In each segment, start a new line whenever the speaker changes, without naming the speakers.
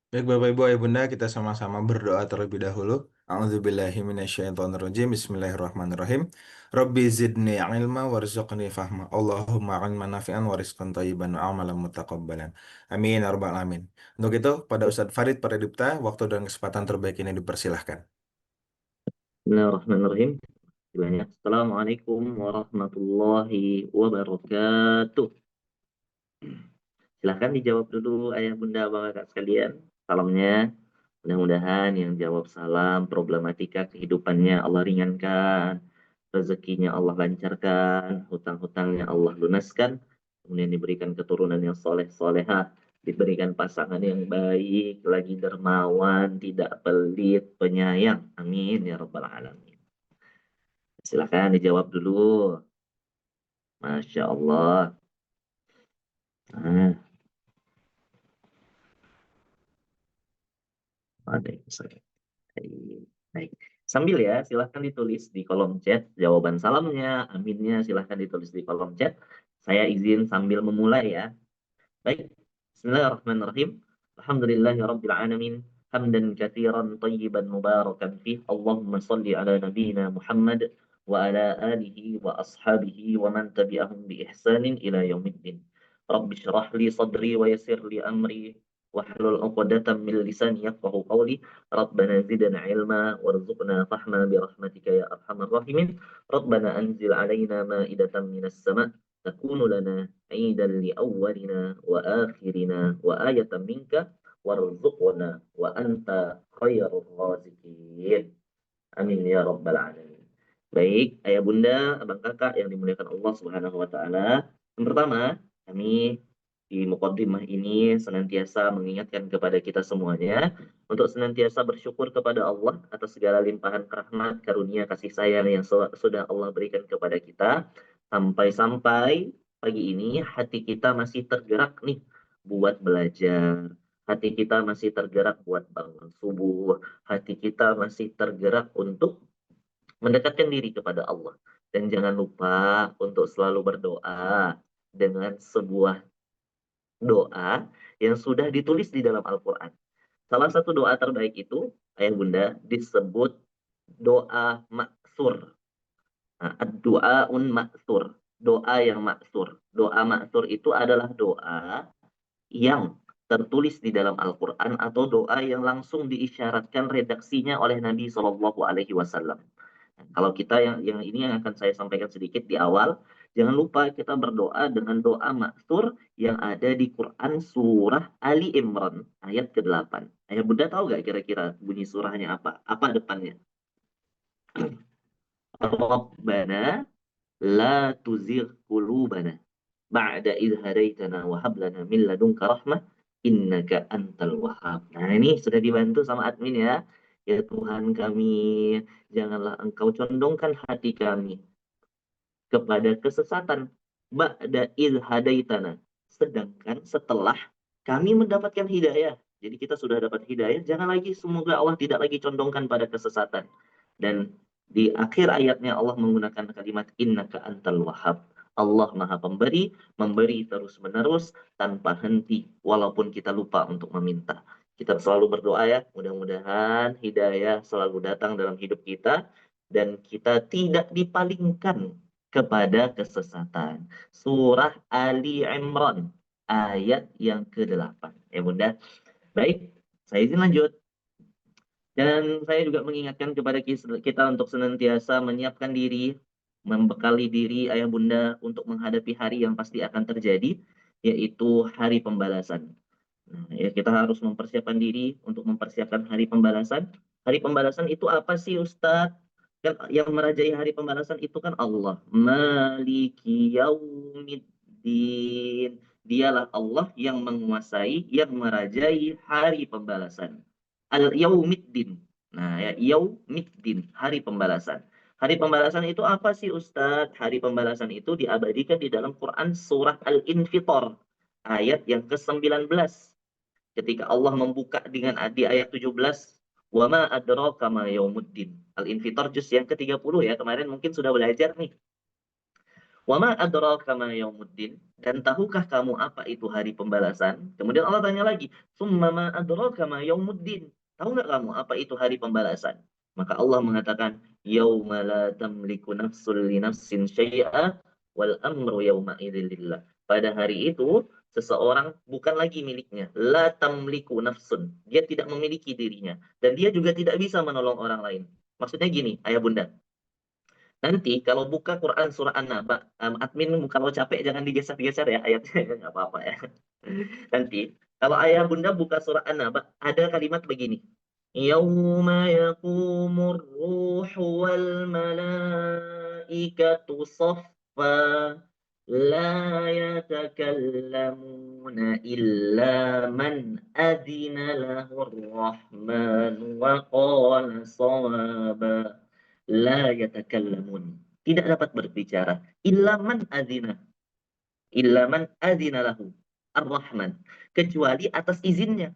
Baik Bapak Ibu Ayah Bunda, kita sama-sama berdoa terlebih dahulu. A'udzubillahi minasyaitonirrajim. Bismillahirrahmanirrahim. Rabbi zidni ilma warzuqni fahma. Allahumma ilman nafi'an wa rizqan thayyiban wa amalan mutaqabbalan. Amin ya rabbal alamin. Untuk itu, pada Ustadz Farid Pradipta, waktu dan kesempatan terbaik ini dipersilahkan.
Bismillahirrahmanirrahim. Banyak. Assalamualaikum warahmatullahi wabarakatuh. Silahkan dijawab dulu ayah bunda bapak kakak sekalian. Salamnya. Mudah-mudahan yang jawab salam problematika kehidupannya Allah ringankan. Rezekinya Allah lancarkan. Hutang-hutangnya Allah lunaskan. Kemudian diberikan keturunan yang soleh-solehah. Diberikan pasangan yang baik, lagi dermawan, tidak pelit, penyayang. Amin ya rabbal alamin. Silakan dijawab dulu. Masya Allah. Nah, Waalaikumsalam. Baik. Baik. Sambil ya, silahkan ditulis di kolom chat jawaban salamnya, aminnya silahkan ditulis di kolom chat. Saya izin sambil memulai ya. Baik. Bismillahirrahmanirrahim. Alhamdulillahirabbil alamin. Hamdan katsiran tayyiban mubarakan fih. Allahumma shalli ala nabiyyina Muhammad wa ala alihi wa ashabihi wa man tabi'ahum bi ihsanin ila yaumiddin. Rabbi shrah li sadri wa yassir li amri wahlul 'uqdatam min lisani yafqahu qawli. Rabbana zidna ilma warzuqna fahma bi rahmatika ya arhamar rahimin. Rabbana anzil alaina ma'idatan minas sama' takunu lana aidan li awwalina wa akhirina wa ayatan minka warzuqna wa anta khairur razikin. Amin ya rabbal alamin. Baik, ayah bunda, abang kakak yang dimuliakan Allah Subhanahu wa taala. Yang pertama, kami di Muqaddimah ini senantiasa mengingatkan kepada kita semuanya untuk senantiasa bersyukur kepada Allah atas segala limpahan rahmat, karunia, kasih sayang yang sudah Allah berikan kepada kita. Sampai-sampai pagi ini hati kita masih tergerak nih buat belajar. Hati kita masih tergerak buat bangun subuh. Hati kita masih tergerak untuk mendekatkan diri kepada Allah. Dan jangan lupa untuk selalu berdoa dengan sebuah doa yang sudah ditulis di dalam Al-Quran. Salah satu doa terbaik itu, ayah bunda, disebut doa maksur. Nah, doaun maksur. Doa yang maksur. Doa maksur itu adalah doa yang tertulis di dalam Al-Quran atau doa yang langsung diisyaratkan redaksinya oleh Nabi Shallallahu Alaihi Wasallam. Kalau kita yang ini yang akan saya sampaikan sedikit di awal, jangan lupa kita berdoa dengan doa maksur yang ada di Quran surah Ali Imran ayat ke-8. Ayah Bunda tahu gak kira-kira bunyi surahnya apa? Apa depannya? Rabbana la tuzigh qulubana ba'da idh hadaitana wa hab lana min ladunka rahmah innaka antal wahhab. Nah, ini sudah dibantu sama admin ya. Ya Tuhan kami, janganlah Engkau condongkan hati kami kepada kesesatan ba'da idh hadaitana. Sedangkan setelah kami mendapatkan hidayah. Jadi kita sudah dapat hidayah, jangan lagi semoga Allah tidak lagi condongkan pada kesesatan. Dan di akhir ayatnya Allah menggunakan kalimat innaka antal wahhab. Allah Maha Pemberi, memberi terus-menerus tanpa henti walaupun kita lupa untuk meminta. Kita selalu berdoa ya, mudah-mudahan hidayah selalu datang dalam hidup kita dan kita tidak dipalingkan kepada kesesatan. Surah Ali Imran ayat yang ke-8. Ya Bunda. Baik, saya izin lanjut. Dan saya juga mengingatkan kepada kita untuk senantiasa menyiapkan diri, membekali diri ayah bunda untuk menghadapi hari yang pasti akan terjadi, yaitu hari pembalasan. Nah, ya kita harus mempersiapkan diri untuk mempersiapkan hari pembalasan. Hari pembalasan itu apa sih Ustadz? Kan yang merajai hari pembalasan itu kan Allah. Maliki yaumiddin. Dialah Allah yang menguasai, yang merajai hari pembalasan. Al-yaumiddin. Nah, ya, yaumiddin, hari pembalasan. Hari pembalasan itu apa sih Ustadz? Hari pembalasan itu diabadikan di dalam Quran surah Al-Infitor ayat yang ke-19. Ketika Allah membuka dengan di ayat 17, "Wa ma adraka ma yaumuddin." Al-Infitor juz yang ke-30 ya. Kemarin mungkin sudah belajar nih. Wa ma adraka ma yaumuddin, dan tahukah kamu apa itu hari pembalasan? Kemudian Allah tanya lagi, summa ma adraka ma yaumuddin. Tahu nggak kamu apa itu hari pembalasan? Maka Allah mengatakan, yauma la tamliku nafsun li nafsin syai'a wal amru yauma idzin lillah. Pada hari itu seseorang bukan lagi miliknya. La tamliku nafsun. Dia tidak memiliki dirinya. Dan dia juga tidak bisa menolong orang lain. Maksudnya gini, ayah bunda. Nanti kalau buka Quran surah An-Naba, admin kalau capek jangan digeser-geser ya ayatnya, nggak apa-apa ya. Nanti kalau ayah bunda buka surah An-Naba, ada kalimat begini. Yauma yakumur ruhu wal malaikatu saffa la yatakallamuna illa man adina lahur rahman wa qala sawaba. La yatakallamun. Tidak dapat berbicara. Ilaman adzina. Ilaman adzina lahu. Ar-Rahman. Kecuali atas izinnya.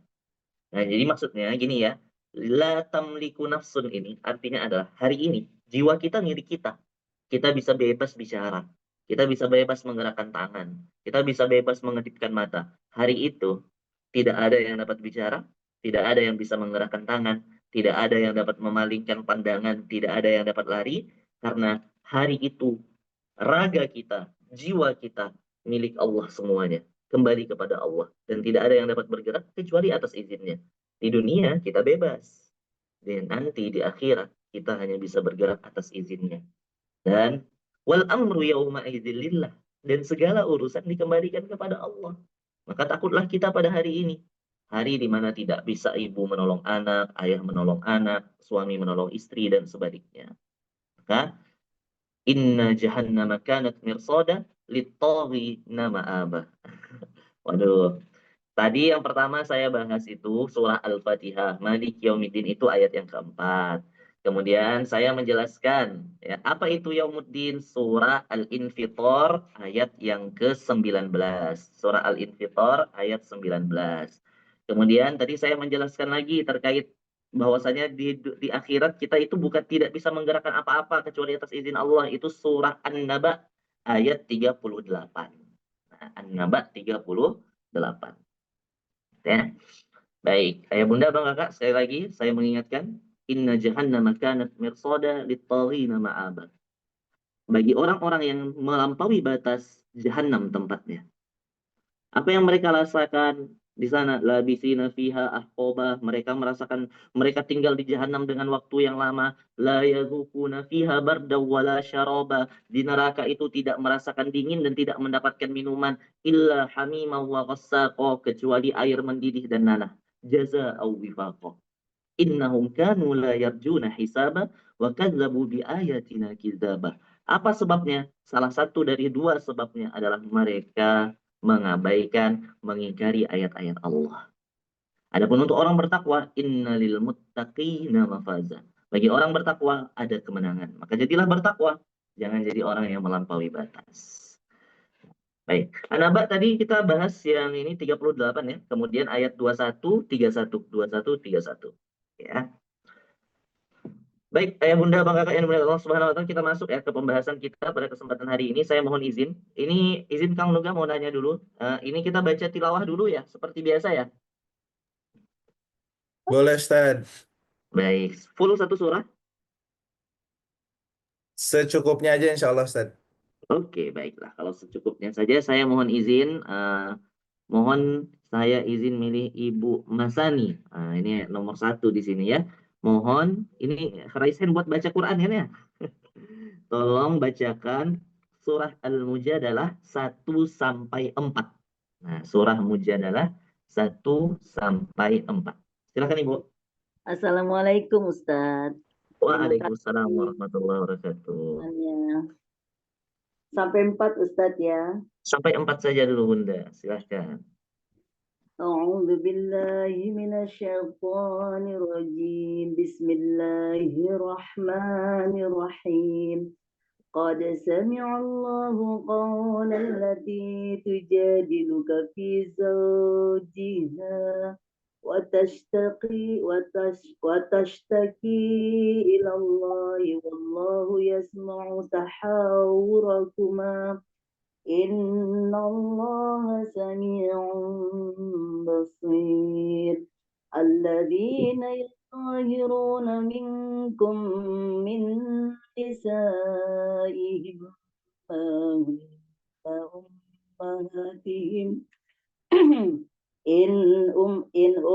Nah, jadi maksudnya gini ya. La tamliku nafsun ini artinya adalah hari ini jiwa kita milik kita. Kita bisa bebas bicara. Kita bisa bebas menggerakkan tangan. Kita bisa bebas mengedipkan mata. Hari itu tidak ada yang dapat bicara, tidak ada yang bisa menggerakkan tangan, tidak ada yang dapat memalingkan pandangan, tidak ada yang dapat lari, karena hari itu raga kita, jiwa kita milik Allah semuanya, kembali kepada Allah, dan tidak ada yang dapat bergerak kecuali atas izinnya. Di dunia kita bebas, dan nanti di akhirat kita hanya bisa bergerak atas izinnya. Dan wal amru yauma idzin, dan segala urusan dikembalikan kepada Allah. Maka takutlah kita pada hari ini. Hari di mana tidak bisa ibu menolong anak, ayah menolong anak, suami menolong istri, dan sebaliknya. Maka, inna jahannama kanat mirsada littagina ma'aba. Waduh, tadi yang pertama saya bahas itu surah Al-Fatihah. Malik Yaumiddin itu ayat yang keempat. Kemudian saya menjelaskan ya, apa itu Yaumuddin, surah Al-Infitor ayat yang ke-19. Surah Al-Infitor ayat 19. Kemudian tadi saya menjelaskan lagi terkait bahwasanya di akhirat kita itu bukan tidak bisa menggerakkan apa-apa kecuali atas izin Allah. Itu surah An-Naba ayat 38. Nah, An-Naba 38. Ya. Baik, ayah bunda bang kakak, sekali lagi saya mengingatkan, inna jahannama kanat mirsada littaghina ma'aba. Bagi orang-orang yang melampaui batas, jahanam tempatnya. Apa yang mereka rasakan di sana? Labisina fiha ahqoba. Mereka merasakan, mereka tinggal di jahanam dengan waktu yang lama. La yadhukuna fiha bardaw wala syaraba. Di neraka itu tidak merasakan dingin dan tidak mendapatkan minuman. Illa hamima wa ghassaqo. Kecuali air mendidih dan nanah. Jaza'au wifaqo. Innahum kanu la yarjuna hisaba wa kadzabu bi ayatina kidzaba. Apa sebabnya? Salah satu dari dua sebabnya adalah mereka mengabaikan, mengingkari ayat-ayat Allah. Adapun untuk orang bertakwa, innalil muttaqina mafaza. Bagi orang bertakwa ada kemenangan. Maka jadilah bertakwa, jangan jadi orang yang melampaui batas. Baik, Anaba tadi kita bahas yang ini 38 ya. Kemudian ayat 21, 31, 21, 31. Ya. Baik, ayah bunda, bang kakak yang dimuliakan Allah Subhanahu wa taala, kita masuk ya ke pembahasan kita pada kesempatan hari ini. Saya mohon izin. Ini izin Kang Nuga mau nanya dulu. Ini kita baca tilawah dulu ya, seperti biasa ya.
Boleh, Ustaz.
Baik, full satu surah.
Secukupnya aja insya Allah, Ustaz.
Oke, baiklah. Kalau secukupnya saja, saya mohon izin. Mohon saya izin milih Ibu Masani. Ini nomor satu di sini ya. Mohon, ini Raisen buat baca Quran ya. Tolong bacakan surah Al-Mujadalah 1 sampai 4. Nah, surah Mujadalah 1 sampai 4. Silakan Ibu.
Assalamualaikum Ustadz. Terima
Waalaikumsalam
kasih.
warahmatullahi wabarakatuh.
Sampai 4 Ustadz ya.
Sampai 4 saja dulu Bunda. Silakan.
A'udzu billahi minasyaitonir rajim. Bismillahirrahmanirrahim. Qad sami'a Allahu qawla allati tujadiluka fi zawjiha وتشتكي إلى الله والله يسمع تحاوركما إن الله سميع بصير الذين يظاهرون منكم من نسائهم ما هن أمهاتهم إن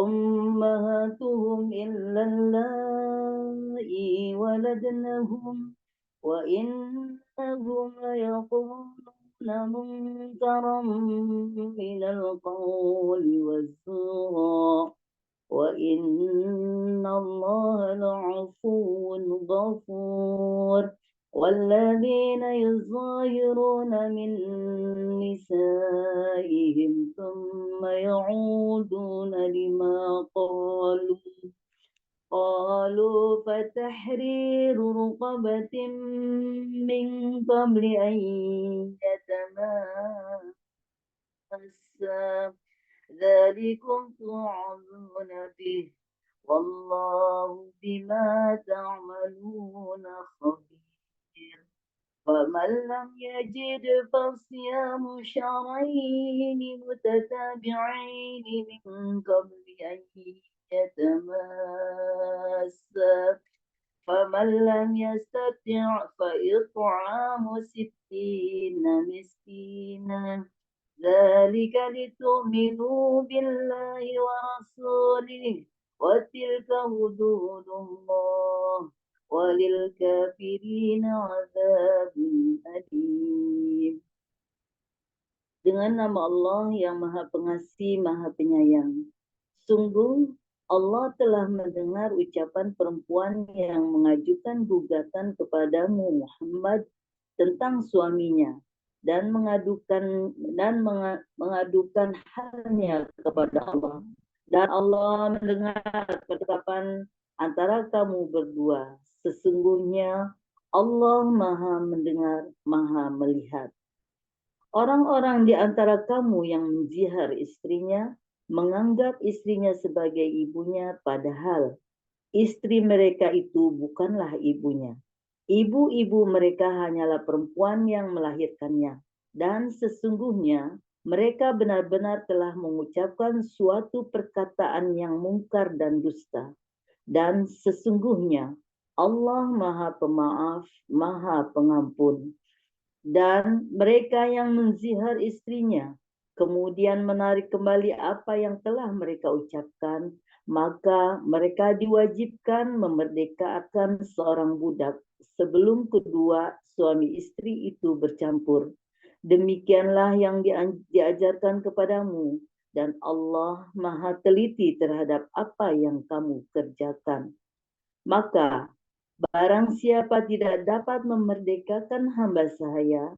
أمهاتهم إلا اللائي ولدنهم وإنهم ليقولون منكرا من القول والزورا وإن الله لعفو غفور والذين يظاهرون من نسائهم ثم يعودون لما قالوا فتحرير رقبة من قبل أن يتماسا ذلكم توعظون به والله بما تعملون خبير ومن لم يجد فصيام شهرين متتابعين من قبل أن يتماسا فمن لم يستطع فإطعام 60 مسكينا ذلك لتؤمنوا بالله ورسوله وتلك حدود الله وللكافرين عذاب أليم. Dengan nama Allah yang Maha Pengasih, Maha Penyayang. Sungguh Allah telah mendengar ucapan perempuan yang mengajukan gugatan kepadamu Muhammad tentang suaminya dan mengadukan halnya kepada Allah. Dan Allah mendengar percakapan antara kamu berdua. Sesungguhnya Allah Maha mendengar, Maha melihat. Orang-orang di antara kamu yang menjihar istrinya menganggap istrinya sebagai ibunya, padahal istri mereka itu bukanlah ibunya. Ibu-ibu mereka hanyalah perempuan yang melahirkannya, dan sesungguhnya mereka benar-benar telah mengucapkan suatu perkataan yang mungkar dan dusta. Dan sesungguhnya Allah Maha Pemaaf, Maha Pengampun. Dan mereka yang menzihar istrinya, kemudian menarik kembali apa yang telah mereka ucapkan, maka mereka diwajibkan memerdekakan seorang budak sebelum kedua suami istri itu bercampur. Demikianlah yang diajarkan kepadamu, dan Allah Maha teliti terhadap apa yang kamu kerjakan. Maka barang siapa tidak dapat memerdekakan hamba sahaya,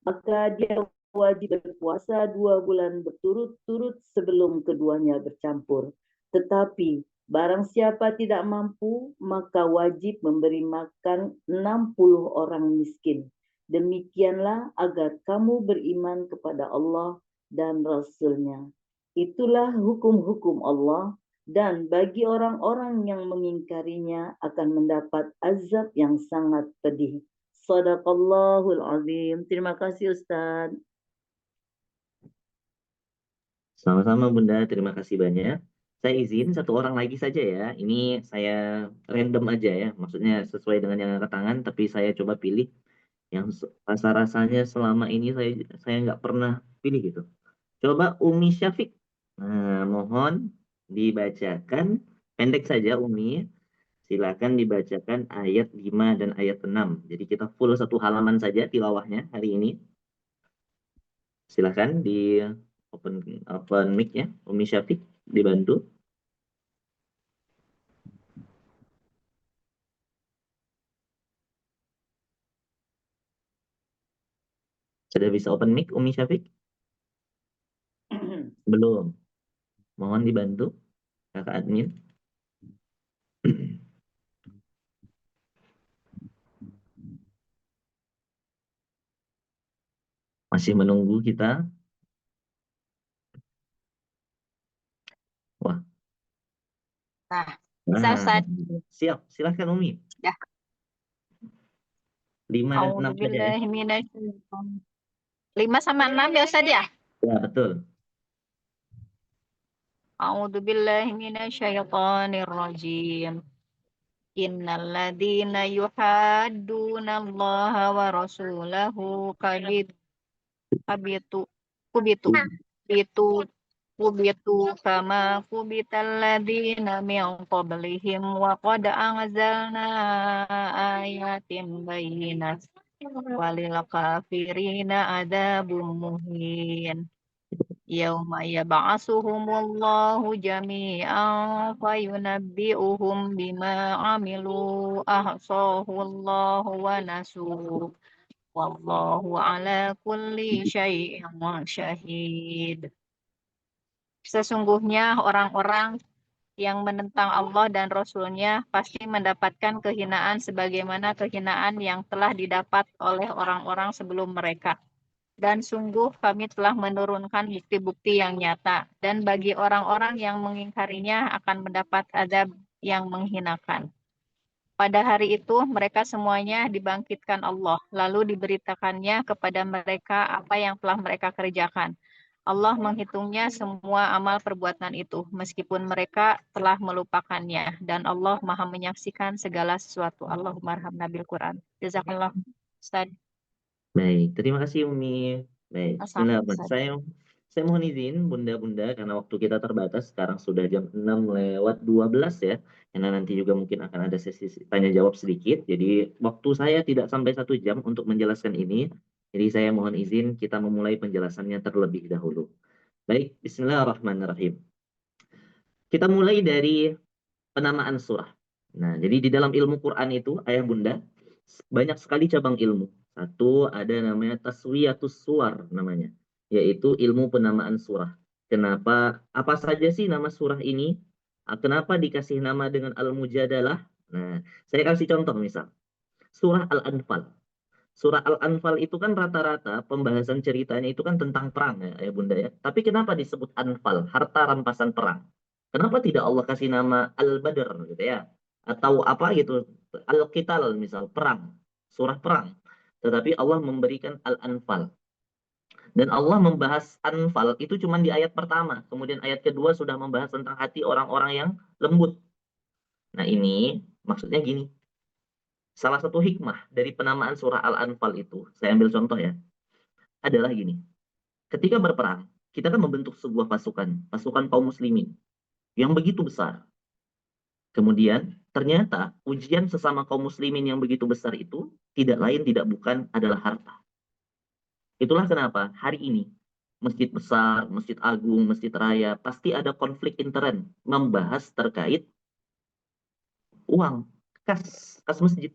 maka dia wajib berpuasa 2 bulan berturut-turut sebelum keduanya bercampur. Tetapi barang siapa tidak mampu, maka wajib memberi makan 60 orang miskin. Demikianlah agar kamu beriman kepada Allah dan Rasul-Nya. Itulah hukum-hukum Allah. Dan bagi orang-orang yang mengingkarinya akan mendapat azab yang sangat pedih. Sadaqallahul azim. Terima kasih Ustaz.
Sama-sama Bunda, terima kasih banyak. Saya izin satu orang lagi saja ya. Ini saya random aja ya. Maksudnya sesuai dengan yang angkat tangan, tapi saya coba pilih yang rasa-rasanya selama ini saya nggak pernah pilih gitu. Coba Umi Syafiq. Nah, mohon dibacakan pendek saja Umi. Silakan dibacakan ayat 5 dan ayat 6. Jadi kita full satu halaman saja tilawahnya hari ini. Silakan di open mic ya, Umi Syafiq dibantu. Sudah bisa open mic Umi Syafiq? Belum. Mohon dibantu kakak admin. Masih menunggu kita. Wah,
Nah, bisa
Nah,
Ustaz.
siap. Silahkan Umi.
Ya.
5 dan 6 saja ya.
A'udzubillahi minasyaitonir. 5 sama 6 ya Ustaz ya?
Ya, betul.
A'udzubillahi minasyaitonir rajim. Innalladzina yuhadduna Allah wa rasulahu kabitu kubitu kubitu kubitu kama kubital ladzina min qablihim wa qad anzalna ayatin bayyinat walil kafirina adzabun muhin. Yauma yab'asuhumullahu jami'an fayunabbi'uhum bima 'amilu ahsahu Allahu wa nasuh wallahu ala kulli syai'in syahid. Sesungguhnya orang-orang yang menentang Allah dan Rasul-Nya pasti mendapatkan kehinaan sebagaimana kehinaan yang telah didapat oleh orang-orang sebelum mereka. Dan sungguh kami telah menurunkan bukti-bukti yang nyata. Dan bagi orang-orang yang mengingkarinya akan mendapat azab yang menghinakan. Pada hari itu mereka semuanya dibangkitkan Allah. Lalu diberitakannya kepada mereka apa yang telah mereka kerjakan. Allah menghitungnya semua amal perbuatan itu. Meskipun mereka telah melupakannya. Dan Allah maha menyaksikan segala sesuatu. Allahumma arhamna bil Quran. Jazakallah. Ustaz.
Baik, terima kasih Umi. Baik, bismillahirrahmanirrahim. Saya mohon izin Bunda-Bunda karena waktu kita terbatas, sekarang sudah jam 6:12 ya. Karena nanti juga mungkin akan ada sesi tanya jawab sedikit. Jadi waktu saya tidak sampai 1 jam untuk menjelaskan ini. Jadi saya mohon izin kita memulai penjelasannya terlebih dahulu. Baik, bismillahirrahmanirrahim. Kita mulai dari penamaan surah. Nah, jadi di dalam ilmu Quran itu, ayah bunda, banyak sekali cabang ilmu. Satu ada namanya taswiyatus suwar namanya, yaitu ilmu penamaan surah. Kenapa? Apa saja sih nama surah ini? Kenapa dikasih nama dengan Al-Mujadalah? Nah, saya kasih contoh misal. Surah Al-Anfal. Surah Al-Anfal itu kan rata-rata pembahasan ceritanya itu kan tentang perang ya bunda ya. Tapi kenapa disebut Anfal, harta rampasan perang? Kenapa tidak Allah kasih nama Al-Badr gitu ya? Atau apa gitu, Al-Qital misal, perang, surah perang. Tetapi Allah memberikan Al-Anfal. Dan Allah membahas Anfal itu cuma di ayat pertama. Kemudian ayat kedua sudah membahas tentang hati orang-orang yang lembut. Nah ini maksudnya gini. Salah satu hikmah dari penamaan surah Al-Anfal itu, saya ambil contoh ya, adalah gini. Ketika berperang, kita kan membentuk sebuah pasukan kaum muslimin yang begitu besar. Kemudian ternyata ujian sesama kaum muslimin yang begitu besar itu tidak lain tidak bukan adalah harta. Itulah kenapa hari ini masjid besar, masjid agung, masjid raya pasti ada konflik intern membahas terkait uang, kas masjid.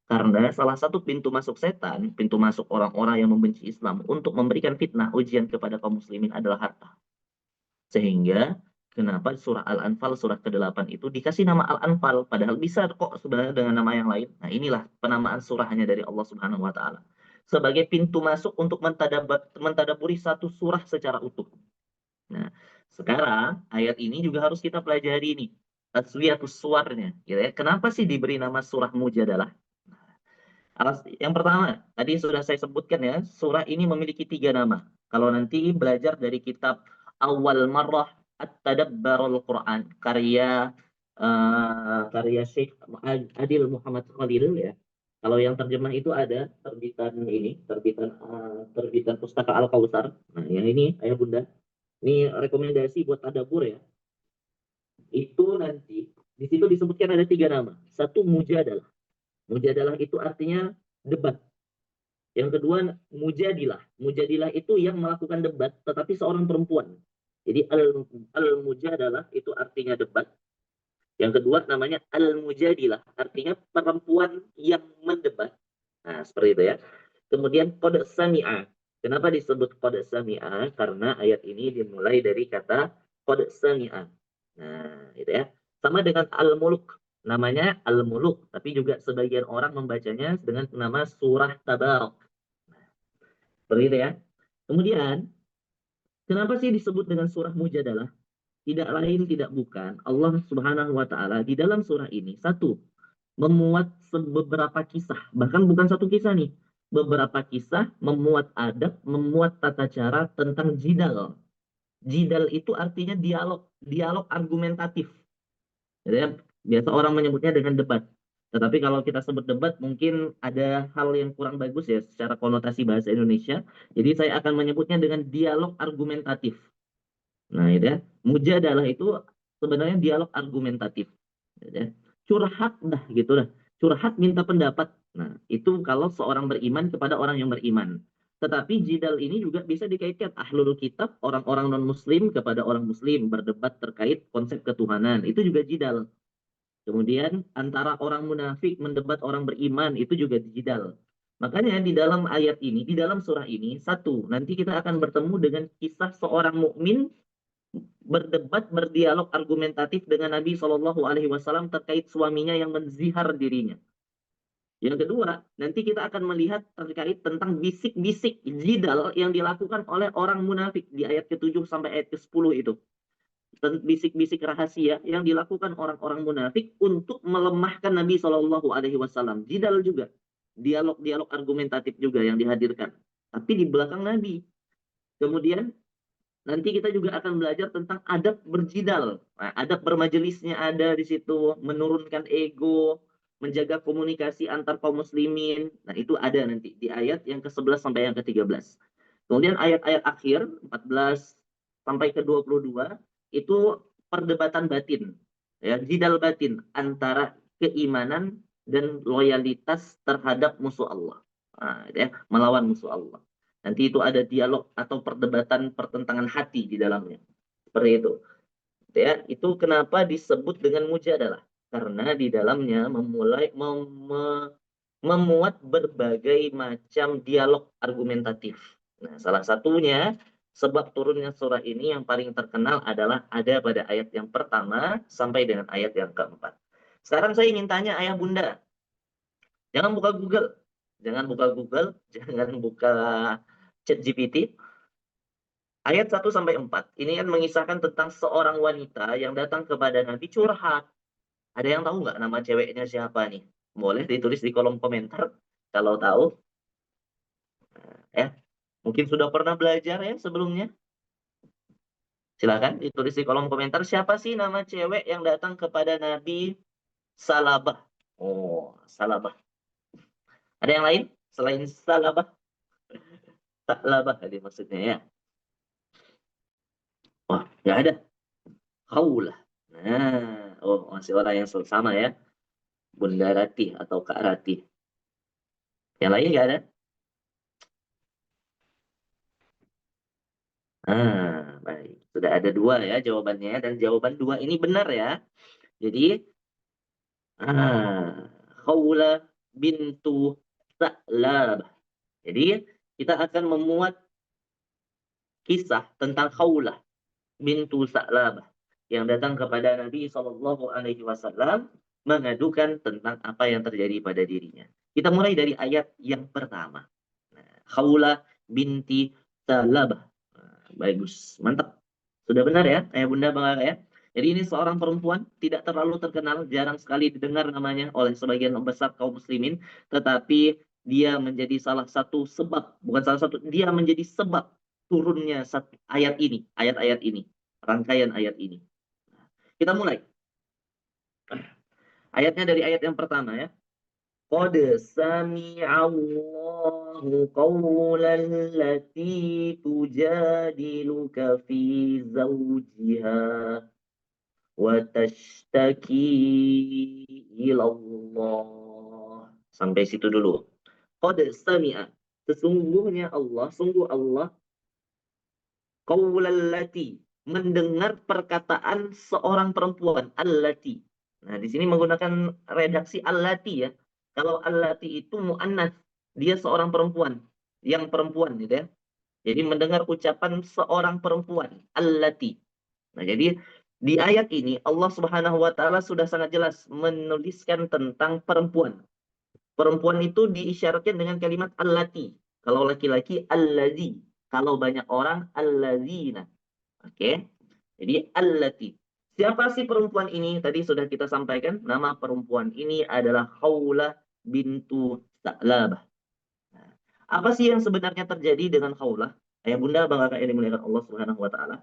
Karena salah satu pintu masuk setan, pintu masuk orang-orang yang membenci Islam untuk memberikan fitnah, ujian kepada kaum muslimin adalah harta. Sehingga kenapa surah Al-Anfal, surah ke-8 itu dikasih nama Al-Anfal, padahal bisa kok sebenarnya dengan nama yang lain. Nah inilah penamaan surahnya dari Allah Subhanahu Wa Taala. Sebagai pintu masuk untuk mentadaburi satu surah secara utuh. Nah, sekarang ayat ini juga harus kita pelajari nih. Taswiyatus suwarnya. Gitu ya. Kenapa sih diberi nama surah Mujadalah? Yang pertama, tadi sudah saya sebutkan ya, surah ini memiliki 3 nama. Kalau nanti belajar dari kitab Awal Marrah At-Tadabbarul Quran, karya Syekh Adil Muhammad Khalil ya. Kalau yang terjemah itu ada terbitan Pustaka Al-Kautsar. Nah, yang ini ayah bunda, ini rekomendasi buat tadabbur ya. Itu nanti di situ disebutkan ada 3 nama. Satu Mujadalah. Mujadalah itu artinya debat. Yang kedua mujadilah. Mujadilah itu yang melakukan debat tetapi seorang perempuan. Jadi al-mujadalah itu artinya debat. Yang kedua namanya al-mujadilah, artinya perempuan yang mendebat. Nah, seperti itu ya. Kemudian qad sami'a. Kenapa disebut qad sami'a? Karena ayat ini dimulai dari kata qad sami'a. Nah, itu ya. Sama dengan al-muluk. Namanya Al-Muluk, tapi juga sebagian orang membacanya dengan nama surah Tabarak. Seperti itu ya. Kemudian, kenapa sih disebut dengan surah Mujadalah? tidak lain tidak bukan Allah Subhanahu wa taala di dalam surah ini satu memuat beberapa kisah, bahkan bukan satu kisah nih. Beberapa kisah memuat adab, memuat tata cara tentang jidal. Jidal itu artinya dialog, dialog argumentatif. Gitu ya. Biasa orang menyebutnya dengan debat. Tetapi kalau kita sebut debat mungkin ada hal yang kurang bagus ya secara konotasi bahasa Indonesia. Jadi saya akan menyebutnya dengan dialog argumentatif. Nah, itu ya. Mujadalah itu sebenarnya dialog argumentatif. Gitu ya. Curhat dah gitu dah. Curhat minta pendapat. Nah, itu kalau seorang beriman kepada orang yang beriman. Tetapi jidal ini juga bisa dikaitkan ahlul kitab, orang-orang non-muslim kepada orang muslim berdebat terkait konsep ketuhanan. Itu juga jidal. Kemudian antara orang munafik mendebat orang beriman itu juga jidal. Makanya di dalam ayat ini, di dalam surah ini, satu, nanti kita akan bertemu dengan kisah seorang mukmin berdebat, berdialog argumentatif dengan Nabi Shallallahu Alaihi Wasallam terkait suaminya yang menzihar dirinya. Yang kedua, nanti kita akan melihat terkait tentang bisik-bisik jidal yang dilakukan oleh orang munafik di ayat ke-7 sampai ayat ke-10 itu. Bisik-bisik rahasia yang dilakukan orang-orang munafik untuk melemahkan Nabi Shallallahu Alaihi Wasallam. Jidal juga, dialog-dialog argumentatif juga yang dihadirkan. Tapi di belakang Nabi. Kemudian nanti kita juga akan belajar tentang adab berjidal. Nah, adab bermajelisnya ada di situ, menurunkan ego, menjaga komunikasi antar kaum muslimin. Nah, itu ada nanti di ayat yang ke-11 sampai yang ke-13. Kemudian ayat-ayat akhir 14 sampai ke-22 itu perdebatan batin. Ya, jidal batin antara keimanan dan loyalitas terhadap musuh Allah. Nah, ya, melawan musuh Allah. Nanti itu ada dialog atau perdebatan pertentangan hati di dalamnya. Seperti itu. Ya, itu kenapa disebut dengan mujadalah. Karena di dalamnya memuat berbagai macam dialog argumentatif. Nah, salah satunya sebab turunnya surah ini yang paling terkenal adalah ada pada ayat yang pertama sampai dengan ayat yang keempat. Sekarang saya ingin tanya ayah bunda. Jangan buka Google. Jangan buka Google, jangan buka ChatGPT. Ayat 1 sampai 4 ini kan mengisahkan tentang seorang wanita yang datang kepada Nabi curhat. Ada yang tahu nggak nama ceweknya siapa nih? Boleh ditulis di kolom komentar kalau tahu. Ya, mungkin sudah pernah belajar ya sebelumnya. Silakan ditulis di kolom komentar siapa sih nama cewek yang datang kepada Nabi Salabah. Oh, Salabah. Ada yang lain selain Salabah? Salabah tadi maksudnya ya. Wah, nggak ada. Khawlah. Nah, oh masih orang yang sama ya. Bunda Ratih atau Kak Ratih. Yang lain nggak ada? Baik. Sudah ada dua ya jawabannya. Dan jawaban dua ini benar ya. Jadi, Khawlah bintu Sa'labah. Jadi, kita akan memuat kisah tentang Khawlah bintu Sa'labah yang datang kepada Nabi Shallallahu Alaihi Wasallam mengadukan tentang apa yang terjadi pada dirinya. Kita mulai dari ayat yang pertama. Khawlah binti Sa'labah. Bagus, mantap. Sudah benar ya, ayah bunda bang ya. Jadi ini seorang perempuan tidak terlalu terkenal, jarang sekali didengar namanya oleh sebagian besar kaum muslimin, tetapi dia menjadi salah satu sebab, bukan salah satu, dia menjadi sebab turunnya ayat ini, ayat-ayat ini, rangkaian ayat ini. Kita mulai. Ayatnya dari ayat yang pertama ya. Qad sami'allahu qawlan lati tujadiluka fi zawjiha wa tashtaki ilallah. Sampai situ dulu. Qad sami'a. Sesungguhnya Allah, sungguh Allah qawlan lati. Mendengar perkataan seorang perempuan. Allati. Nah, di sini menggunakan redaksi allati ya. Kalau allati itu mu'annas, dia seorang perempuan, yang perempuan gitu ya. Jadi mendengar ucapan seorang perempuan, allati. Nah, jadi di ayat ini Allah Subhanahu wa taala sudah sangat jelas menuliskan tentang perempuan. Perempuan itu diisyaratkan dengan kalimat allati. Kalau laki-laki allazi, kalau banyak orang allazina. Oke. Jadi allati. Siapa sih perempuan ini? Tadi sudah kita sampaikan, nama perempuan ini adalah Khawlah bintu Sa'labah. Nah, apa sih yang sebenarnya terjadi dengan Khawlah? Ayah bunda, bang kakak yang dimuliakan Allah Subhanahu wa taala.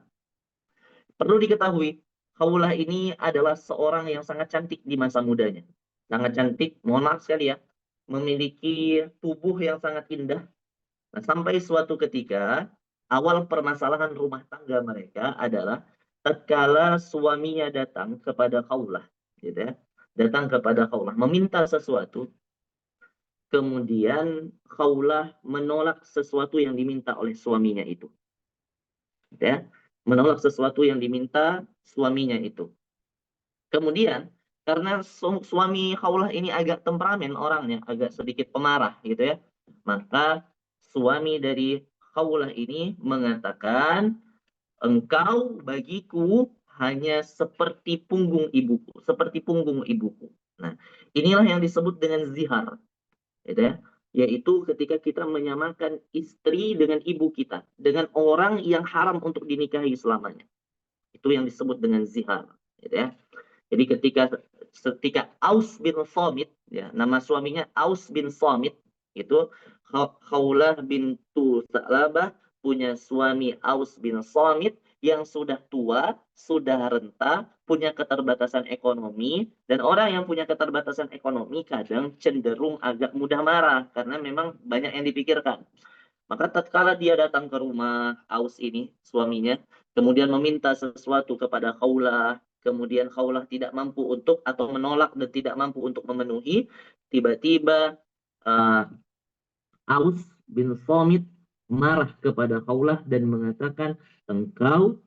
Perlu diketahui, Khawlah ini adalah seorang yang sangat cantik di masa mudanya. Sangat cantik, mohon maaf sekali ya, memiliki tubuh yang sangat indah. Nah, sampai suatu ketika, awal permasalahan rumah tangga mereka adalah tatkala suaminya datang kepada Khawlah, gitu ya. Datang kepada Khawlah, meminta sesuatu, kemudian Khawlah menolak sesuatu yang diminta oleh suaminya itu. Gitu ya. Menolak sesuatu yang diminta suaminya itu. Kemudian, karena suami Khawlah ini agak temperamen orangnya, agak sedikit pemarah gitu ya. Maka suami dari Khawlah ini mengatakan, engkau bagiku hanya seperti punggung ibuku, seperti punggung ibuku. Nah, inilah yang disebut dengan zihar, gitu ya. Yaitu ketika kita menyamakan istri dengan ibu kita, dengan orang yang haram untuk dinikahi selamanya. Itu yang disebut dengan zihar, gitu ya. Jadi ketika Aus bin Samit, ya, nama suaminya Aus bin Samit, itu Khawlah bintu Sa'labah punya suami Aus bin Samit yang sudah tua, sudah renta, punya keterbatasan ekonomi, dan orang yang punya keterbatasan ekonomi kadang cenderung agak mudah marah karena memang banyak yang dipikirkan. Maka tatkala dia datang ke rumah Aus ini, suaminya, kemudian meminta sesuatu kepada Khawlah, kemudian Khawlah tidak mampu untuk atau menolak dan tidak mampu untuk memenuhi, tiba-tiba uh, Aus bin Samit marah kepada Khawlah dan mengatakan, engkau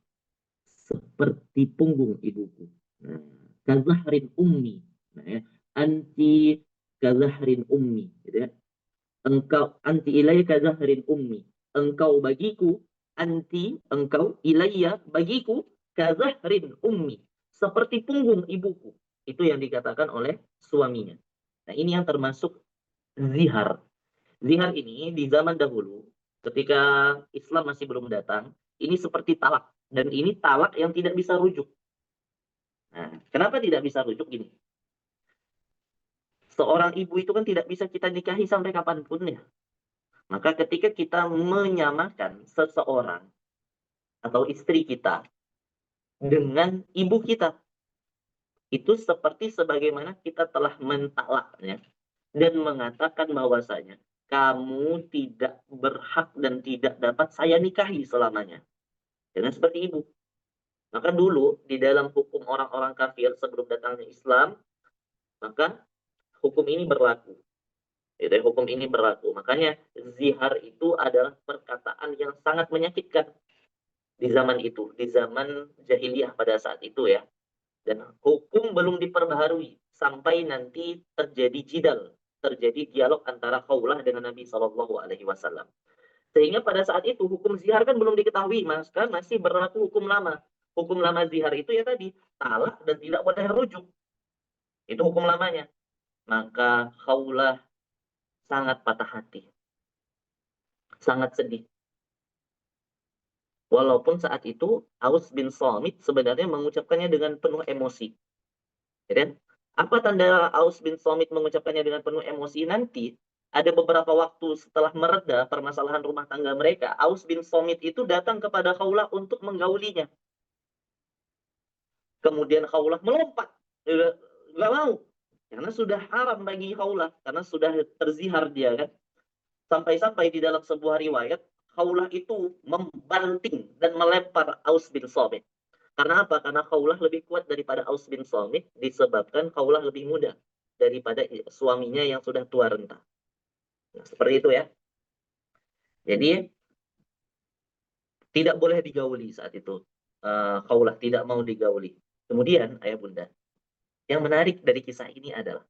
seperti punggung ibuku. Nah, kazahrin ummi. Nah, ya. Anti kazahrin ummi. Gitu ya. Engkau anti ilayya zahrin ummi. Engkau bagiku, anti engkau ilayya bagiku kazahrin ummi. Seperti punggung ibuku. Itu yang dikatakan oleh suaminya. Nah, ini yang termasuk zihar. Zihar ini di zaman dahulu ketika Islam masih belum datang, ini seperti talak, dan ini talak yang tidak bisa rujuk. Nah, kenapa tidak bisa rujuk gini? Seorang ibu itu kan tidak bisa kita nikahi sampai kapanpun ya. Maka ketika kita menyamakan seseorang atau istri kita dengan ibu kita, itu seperti sebagaimana kita telah mentalaknya dan mengatakan bahwasanya kamu tidak berhak dan tidak dapat saya nikahi selamanya. Dengan seperti ibu. Maka dulu di dalam hukum orang-orang kafir sebelum datangnya Islam, maka hukum ini berlaku. Jadi hukum ini berlaku. Makanya zihar itu adalah perkataan yang sangat menyakitkan di zaman itu, di zaman jahiliyah pada saat itu ya. Dan hukum belum diperbaharui sampai nanti terjadi jidal, terjadi dialog antara Khawlah dengan Nabi Shallallahu Alaihi Wasallam. Sehingga pada saat itu hukum zihar kan belum diketahui, maka masih berlaku hukum lama. Hukum lama zihar itu ya tadi talak dan tidak boleh rujuk. Itu hukum lamanya. Maka Khawlah sangat patah hati, sangat sedih. Walaupun saat itu Aus bin Samit sebenarnya mengucapkannya dengan penuh emosi. Ya, apa tanda Aus bin Samit mengucapkannya dengan penuh emosi? Nanti ada beberapa waktu setelah mereda permasalahan rumah tangga mereka, Aus bin Samit itu datang kepada Khawlah untuk menggaulinya. Kemudian Khawlah melompat. Nggak mau. Karena sudah haram bagi Khawlah. Karena sudah terzihar dia kan. Sampai-sampai di dalam sebuah riwayat, Khawlah itu membanting dan melempar Aus bin Samit. Karena apa? Karena Khawlah lebih kuat daripada Aus bin Samit, disebabkan Khawlah lebih muda daripada suaminya yang sudah tua renta. Nah, seperti itu ya. Jadi, tidak boleh digauli saat itu. Khawlah tidak mau digauli. Kemudian, ayah bunda, yang menarik dari kisah ini adalah,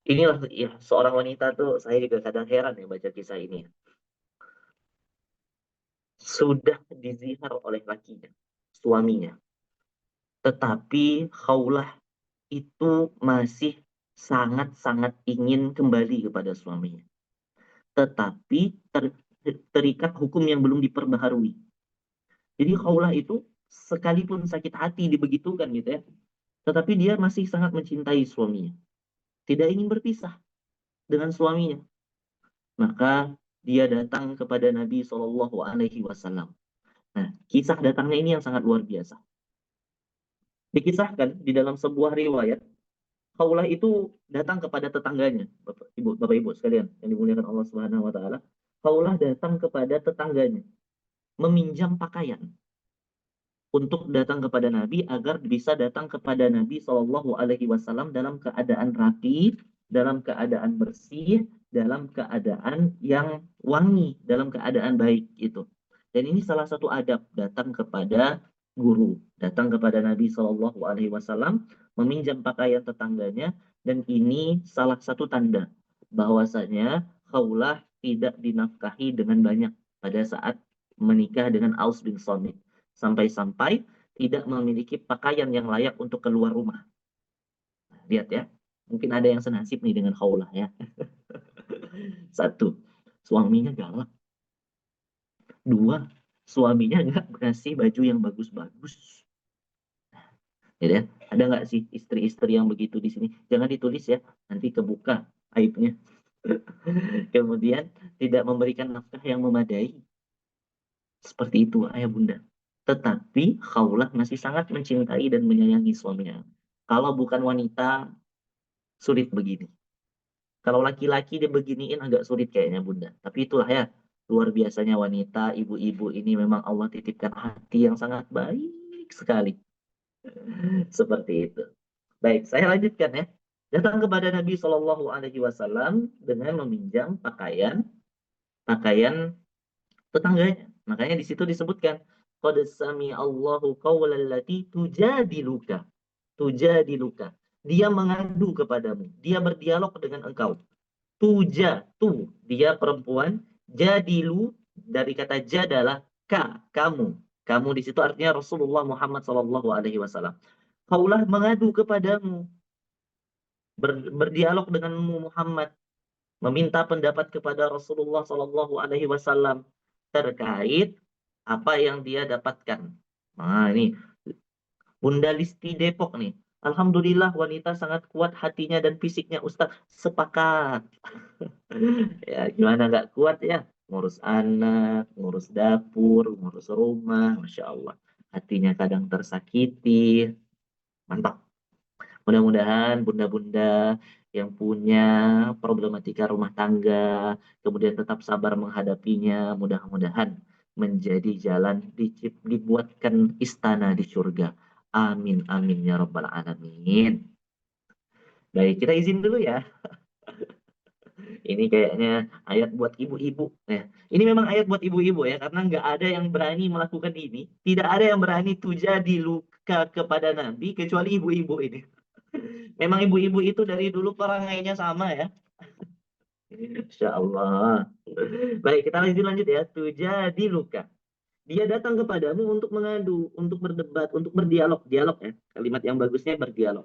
inilah ya, seorang wanita tuh, saya juga kadang heran ya baca kisah ini. Sudah dizihar oleh lakinya, suaminya. Tetapi Khawlah itu masih sangat-sangat ingin kembali kepada suaminya. Tetapi terikat hukum yang belum diperbaharui. Jadi Khawlah itu sekalipun sakit hati dibegitukan gitu ya, tetapi dia masih sangat mencintai suaminya, tidak ingin berpisah dengan suaminya. Maka dia datang kepada Nabi Shallallahu Alaihi Wasallam. Nah, kisah datangnya ini yang sangat luar biasa. Dikisahkan di dalam sebuah riwayat, Khawlah itu datang kepada tetangganya, Bapak Ibu sekalian yang dimuliakan Allah Subhanahu Wa Taala. Khawlah datang kepada tetangganya, meminjam pakaian untuk datang kepada Nabi agar bisa datang kepada Nabi Shallallahu Alaihi Wasallam dalam keadaan rapi, dalam keadaan bersih, dalam keadaan yang wangi, dalam keadaan baik itu. Dan ini salah satu adab datang kepada guru, datang kepada Nabi Shallallahu Alaihi Wasallam meminjam pakaian tetangganya, dan ini salah satu tanda bahwasanya Khawlah tidak dinafkahi dengan banyak pada saat menikah dengan Aus bin Samit, sampai-sampai tidak memiliki pakaian yang layak untuk keluar rumah. Nah, lihat ya, mungkin ada yang senasib nih dengan Khawlah ya. Satu, suaminya galak. Dua, suaminya nggak kasih baju yang bagus-bagus. Ya, ada nggak sih istri-istri yang begitu di sini? Jangan ditulis ya, nanti kebuka aibnya. Kemudian tidak memberikan nafkah yang memadai. Seperti itu ayah bunda. Tetapi Khawlah masih sangat mencintai dan menyayangi suaminya. Kalau bukan wanita, sulit begini. Kalau laki-laki dia beginiin agak sulit kayaknya bunda. Tapi itulah ya, luar biasanya wanita, ibu-ibu ini memang Allah titipkan hati yang sangat baik sekali. Seperti itu. Baik, saya lanjutkan ya. Datang kepada Nabi Shallallahu Alaihi Wasallam dengan meminjam pakaian tetangganya. Makanya di situ disebutkan, qad sami Allahu qaulal lati tujadiluka. Tujadiluka. Dia mengadu kepadamu, dia berdialog dengan engkau. Dia perempuan, jadilu dari kata jadalah kamu. Kamu di situ artinya Rasulullah Muhammad Shallallahu Alaihi Wasallam. Kaulah mengadu kepadamu, berdialog denganmu Muhammad, meminta pendapat kepada Rasulullah Shallallahu Alaihi Wasallam terkait apa yang dia dapatkan. Nah ini Bunda Listi Depok nih. Alhamdulillah wanita sangat kuat hatinya dan fisiknya Ustadz. Sepakat. Ya gimana nggak kuat ya? Ngurus anak, ngurus dapur, ngurus rumah. Masya Allah. Hatinya kadang tersakiti. Mantap. Mudah-mudahan bunda-bunda yang punya problematika rumah tangga, kemudian tetap sabar menghadapinya, mudah-mudahan menjadi jalan dibuatkan istana di surga. Amin, amin ya rabbal alamin. Baik, kita izin dulu ya. Ini kayaknya ayat buat ibu-ibu. Ya, ini memang ayat buat ibu-ibu ya, karena nggak ada yang berani melakukan ini. Tidak ada yang berani tujadi luka kepada Nabi kecuali ibu-ibu ini. Memang ibu-ibu itu dari dulu perangainya sama ya. Insya Allah. Baik, kita lanjut ya. Tujadi luka. Dia datang kepadamu untuk mengadu, untuk berdebat, untuk berdialog. Dialog ya. Kalimat yang bagusnya berdialog.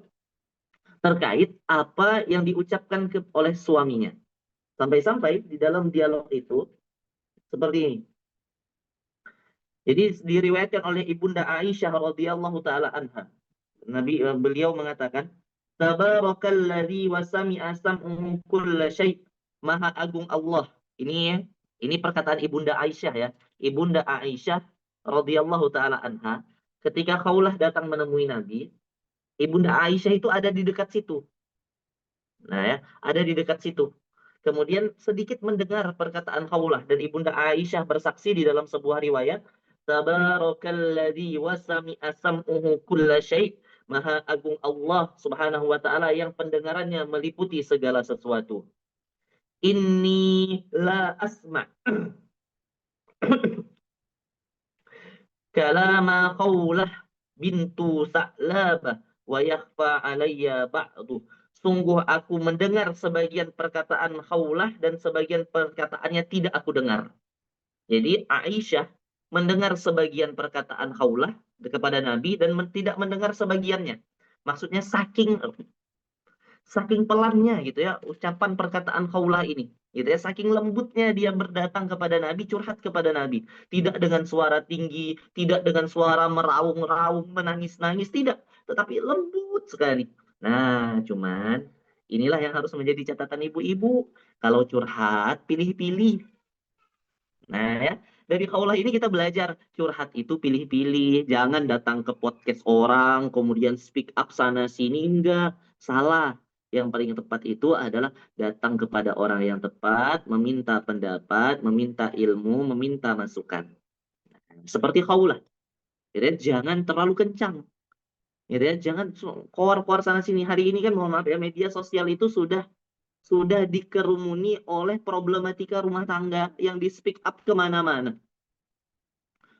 Terkait apa yang diucapkan oleh suaminya. Sampai-sampai di dalam dialog itu seperti ini. Jadi diriwayatkan oleh Ibunda Aisyah radhiyallahu taala anha. Beliau mengatakan, Tabarakalladzi wa sami'a sam'uhu kulla syai'. Maha agung Allah. Ini perkataan Ibunda Aisyah ya. Ibunda Aisyah radhiyallahu taala anha, ketika Khawlah datang menemui Nabi, Ibunda Aisyah itu ada di dekat situ. Nah ya, ada di dekat situ. Kemudian sedikit mendengar perkataan Khawlah, dan Ibunda Aisyah bersaksi di dalam sebuah riwayat, Tabarakalladzi wa sami'a sam'uhu kulla syai'. Maha agung Allah Subhanahu wa taala yang pendengarannya meliputi segala sesuatu. Inni la asma' kalama Khawlah bintu Sa'labah wa yakhfa alayya ba'du. Sungguh aku mendengar sebagian perkataan Khawlah dan sebagian perkataannya tidak aku dengar. Jadi Aisyah mendengar sebagian perkataan Khawlah kepada Nabi dan tidak mendengar sebagiannya. Maksudnya saking pelannya gitu ya ucapan perkataan Khawlah ini. Gitu ya, saking lembutnya dia berdatang kepada Nabi, curhat kepada Nabi. Tidak dengan suara tinggi, tidak dengan suara meraung-raung, menangis-nangis, tidak. Tetapi lembut sekali. Nah, cuman inilah yang harus menjadi catatan ibu-ibu. Kalau curhat, pilih-pilih. Nah ya, dari kaulah ini kita belajar curhat itu pilih-pilih, jangan datang ke podcast orang, kemudian speak up sana sini, enggak, salah. Yang paling tepat itu adalah datang kepada orang yang tepat, meminta pendapat, meminta ilmu, meminta masukan. Seperti kaulah, gitu ya, jangan terlalu kencang, gitu ya, jangan keluar-keluar sana sini. Hari ini kan mohon maaf ya, media sosial itu sudah dikerumuni oleh problematika rumah tangga yang di speak up kemana-mana.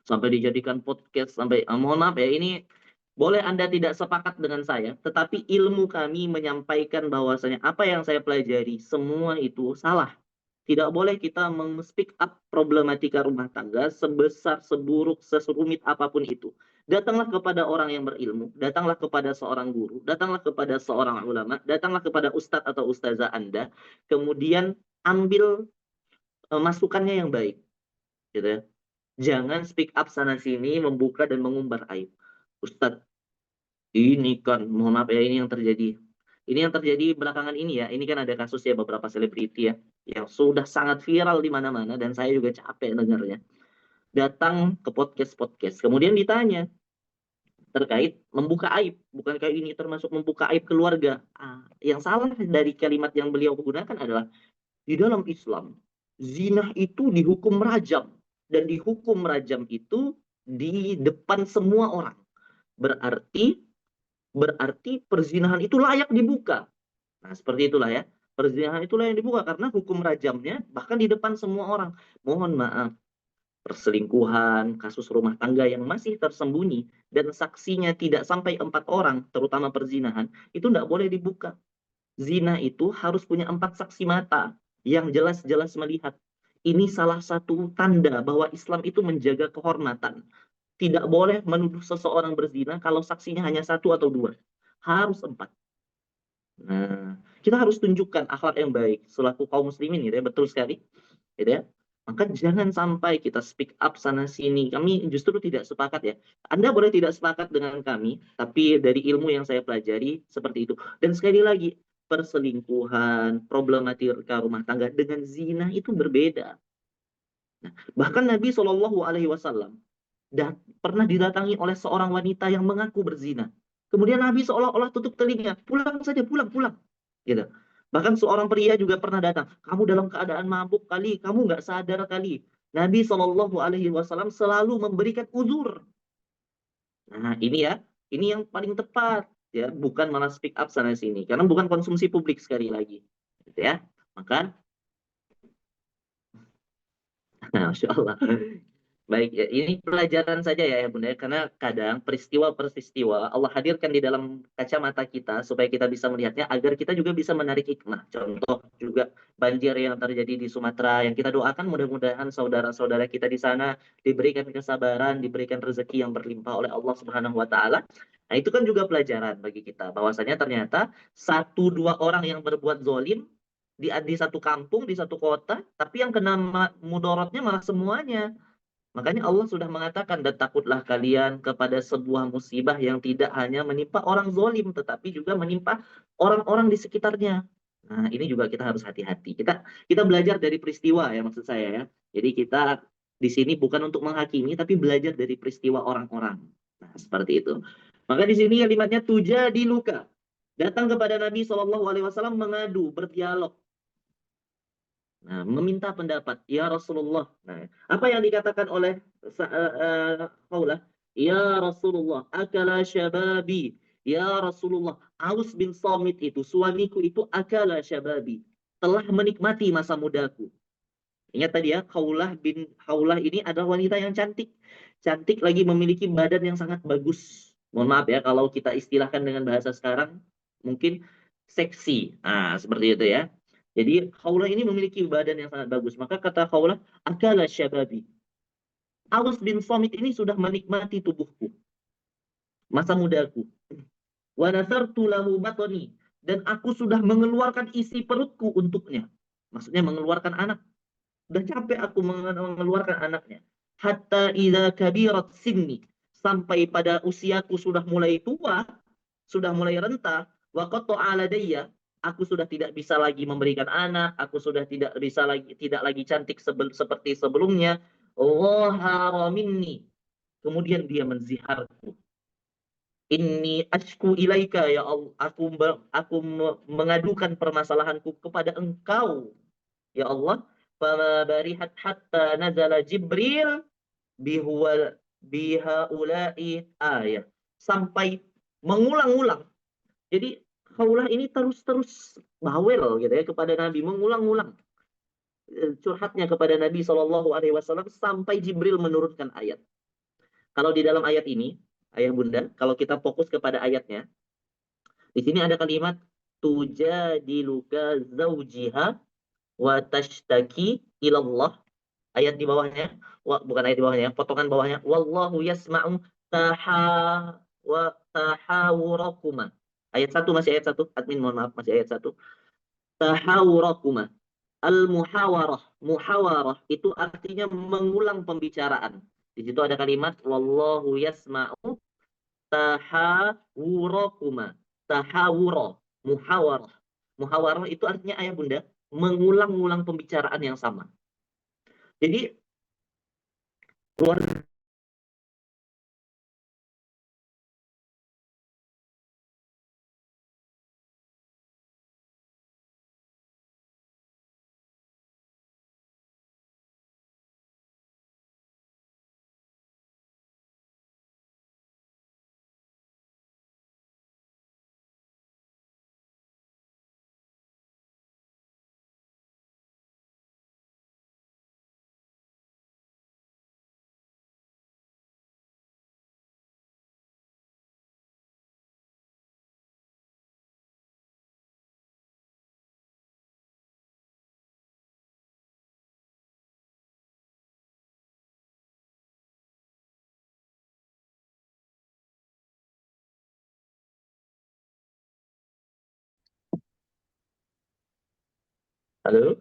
Sampai dijadikan podcast, sampai mohon maaf ya, ini boleh Anda tidak sepakat dengan saya, tetapi ilmu kami menyampaikan bahwasanya apa yang saya pelajari semua itu salah. Tidak boleh kita speak up problematika rumah tangga sebesar, seburuk, seserumit apapun itu. Datanglah kepada orang yang berilmu, datanglah kepada seorang guru, datanglah kepada seorang ulama, datanglah kepada ustadz atau ustazah Anda, kemudian ambil masukannya yang baik, gitu ya. Jangan speak up sana sini, membuka dan mengumbar aib. Ustadz, ini kan, mohon maaf ya, ini yang terjadi. Ini yang terjadi belakangan ini ya. Ini kan ada kasus ya beberapa selebriti ya, yang sudah sangat viral di mana-mana dan saya juga capek dengarnya. Datang ke podcast-podcast, kemudian ditanya terkait membuka aib. Bukankah ini termasuk membuka aib keluarga? Yang salah dari kalimat yang beliau gunakan adalah di dalam Islam, zina itu dihukum rajam. Dan dihukum rajam itu di depan semua orang. Berarti perzinahan itu layak dibuka. Nah, seperti itulah ya. Perzinahan itu layak dibuka karena hukum rajamnya bahkan di depan semua orang. Mohon maaf, perselingkuhan, kasus rumah tangga yang masih tersembunyi dan saksinya tidak sampai 4 orang, terutama perzinahan, itu tidak boleh dibuka. Zina itu harus punya 4 saksi mata yang jelas-jelas melihat. Ini salah satu tanda bahwa Islam itu menjaga kehormatan. Tidak boleh menuduh seseorang berzina kalau saksinya hanya 1 atau 2. Harus 4. Nah, kita harus tunjukkan akhlak yang baik selaku kaum muslimin, gitu ya, betul sekali, gitu ya. Maka jangan sampai kita speak up sana sini. Kami justru tidak sepakat ya. Anda boleh tidak sepakat dengan kami, tapi dari ilmu yang saya pelajari seperti itu. Dan sekali lagi, perselingkuhan, problematika rumah tangga dengan zina itu berbeda. Nah, bahkan Nabi Shallallahu Alaihi Wasallam pernah didatangi oleh seorang wanita yang mengaku berzina. Kemudian Nabi seolah-olah tutup telinga, pulang saja, pulang, pulang. Gitu. Bahkan seorang pria juga pernah datang, kamu dalam keadaan mabuk kali, kamu nggak sadar kali. Nabi Shallallahu Alaihi Wasallam selalu memberikan uzur. Nah ini ya, ini yang paling tepat ya, bukan malah speak up sana sini, karena bukan konsumsi publik sekali lagi, gitu ya. Maka, Masya Allah. Baik, ya, ini pelajaran saja ya Bunda, karena kadang peristiwa-peristiwa Allah hadirkan di dalam kacamata kita supaya kita bisa melihatnya agar kita juga bisa menarik hikmah. Contoh juga banjir yang terjadi di Sumatera yang kita doakan mudah-mudahan saudara-saudara kita di sana diberikan kesabaran, diberikan rezeki yang berlimpah oleh Allah Subhanahu wa taala. Nah, itu kan juga pelajaran bagi kita bahwasanya ternyata 1-2 orang yang berbuat zolim di satu kampung, di satu kota, tapi yang kena mudorotnya malah semuanya. Makanya Allah sudah mengatakan, dan takutlah kalian kepada sebuah musibah yang tidak hanya menimpa orang zolim, tetapi juga menimpa orang-orang di sekitarnya. Nah, ini juga kita harus hati-hati. Kita belajar dari peristiwa ya, maksud saya ya. Jadi kita di sini bukan untuk menghakimi, tapi belajar dari peristiwa orang-orang. Nah, seperti itu. Maka di sini kalimatnya tuja di luka. Datang kepada Nabi SAW mengadu, berdialog. Nah, meminta pendapat, ya Rasulullah. Nah, apa yang dikatakan oleh Khawlah? Ya Rasulullah, akala syababi. Ya Rasulullah, Aus bin Samit itu, suamiku itu akala syababi. Telah menikmati masa mudaku. Ingat tadi ya, Khawlah ini adalah wanita yang cantik. Cantik lagi memiliki badan yang sangat bagus. Mohon maaf ya, kalau kita istilahkan dengan bahasa sekarang, mungkin seksi. Nah, seperti itu ya. Jadi Khawlah ini memiliki badan yang sangat bagus. Maka kata Khawlah, akala syababi. Aus bin Samit ini sudah menikmati tubuhku. Masa mudaku. Wa nasartu lahu batni. Dan aku sudah mengeluarkan isi perutku untuknya. Maksudnya mengeluarkan anak. Udah capek aku mengeluarkan anaknya. Hatta idza kabirat sinni. Sampai pada usiaku sudah mulai tua, sudah mulai renta, wa qata'a ladayya, aku sudah tidak bisa lagi memberikan anak, aku sudah tidak lagi cantik seperti sebelumnya. Wahara minni. Kemudian dia menziharku. Inni ashku ilaika ya Allah, aku mengadukan permasalahanku kepada engkau ya Allah. Fama barihat hatta nazala Jibril bihaula'i ayat. Sampai mengulang-ulang. Jadi Khawlah ini terus-terus bawel gitu ya kepada Nabi, mengulang-ulang curhatnya kepada Nabi SAW sampai Jibril menurunkan ayat. Kalau di dalam ayat ini, ayah bunda, kalau kita fokus kepada ayatnya, di sini ada kalimat tujadiluka zaujiha wa tashtaki ilallah. Ayat di bawahnya, bukan ayat di bawahnya, potongan bawahnya, wallahu yasma'u tahawurakuma. Ayat 1 masih ayat 1, admin mohon maaf masih ayat 1. Tahawurakuma. Al-muhawarah. Muhawarah itu artinya mengulang pembicaraan. Di situ ada kalimat wallahu yasma'u tahawurakuma. Tahawura. Muhawarah. Muhawarah itu artinya ayah bunda mengulang-ulang pembicaraan yang sama. Jadi luar halo,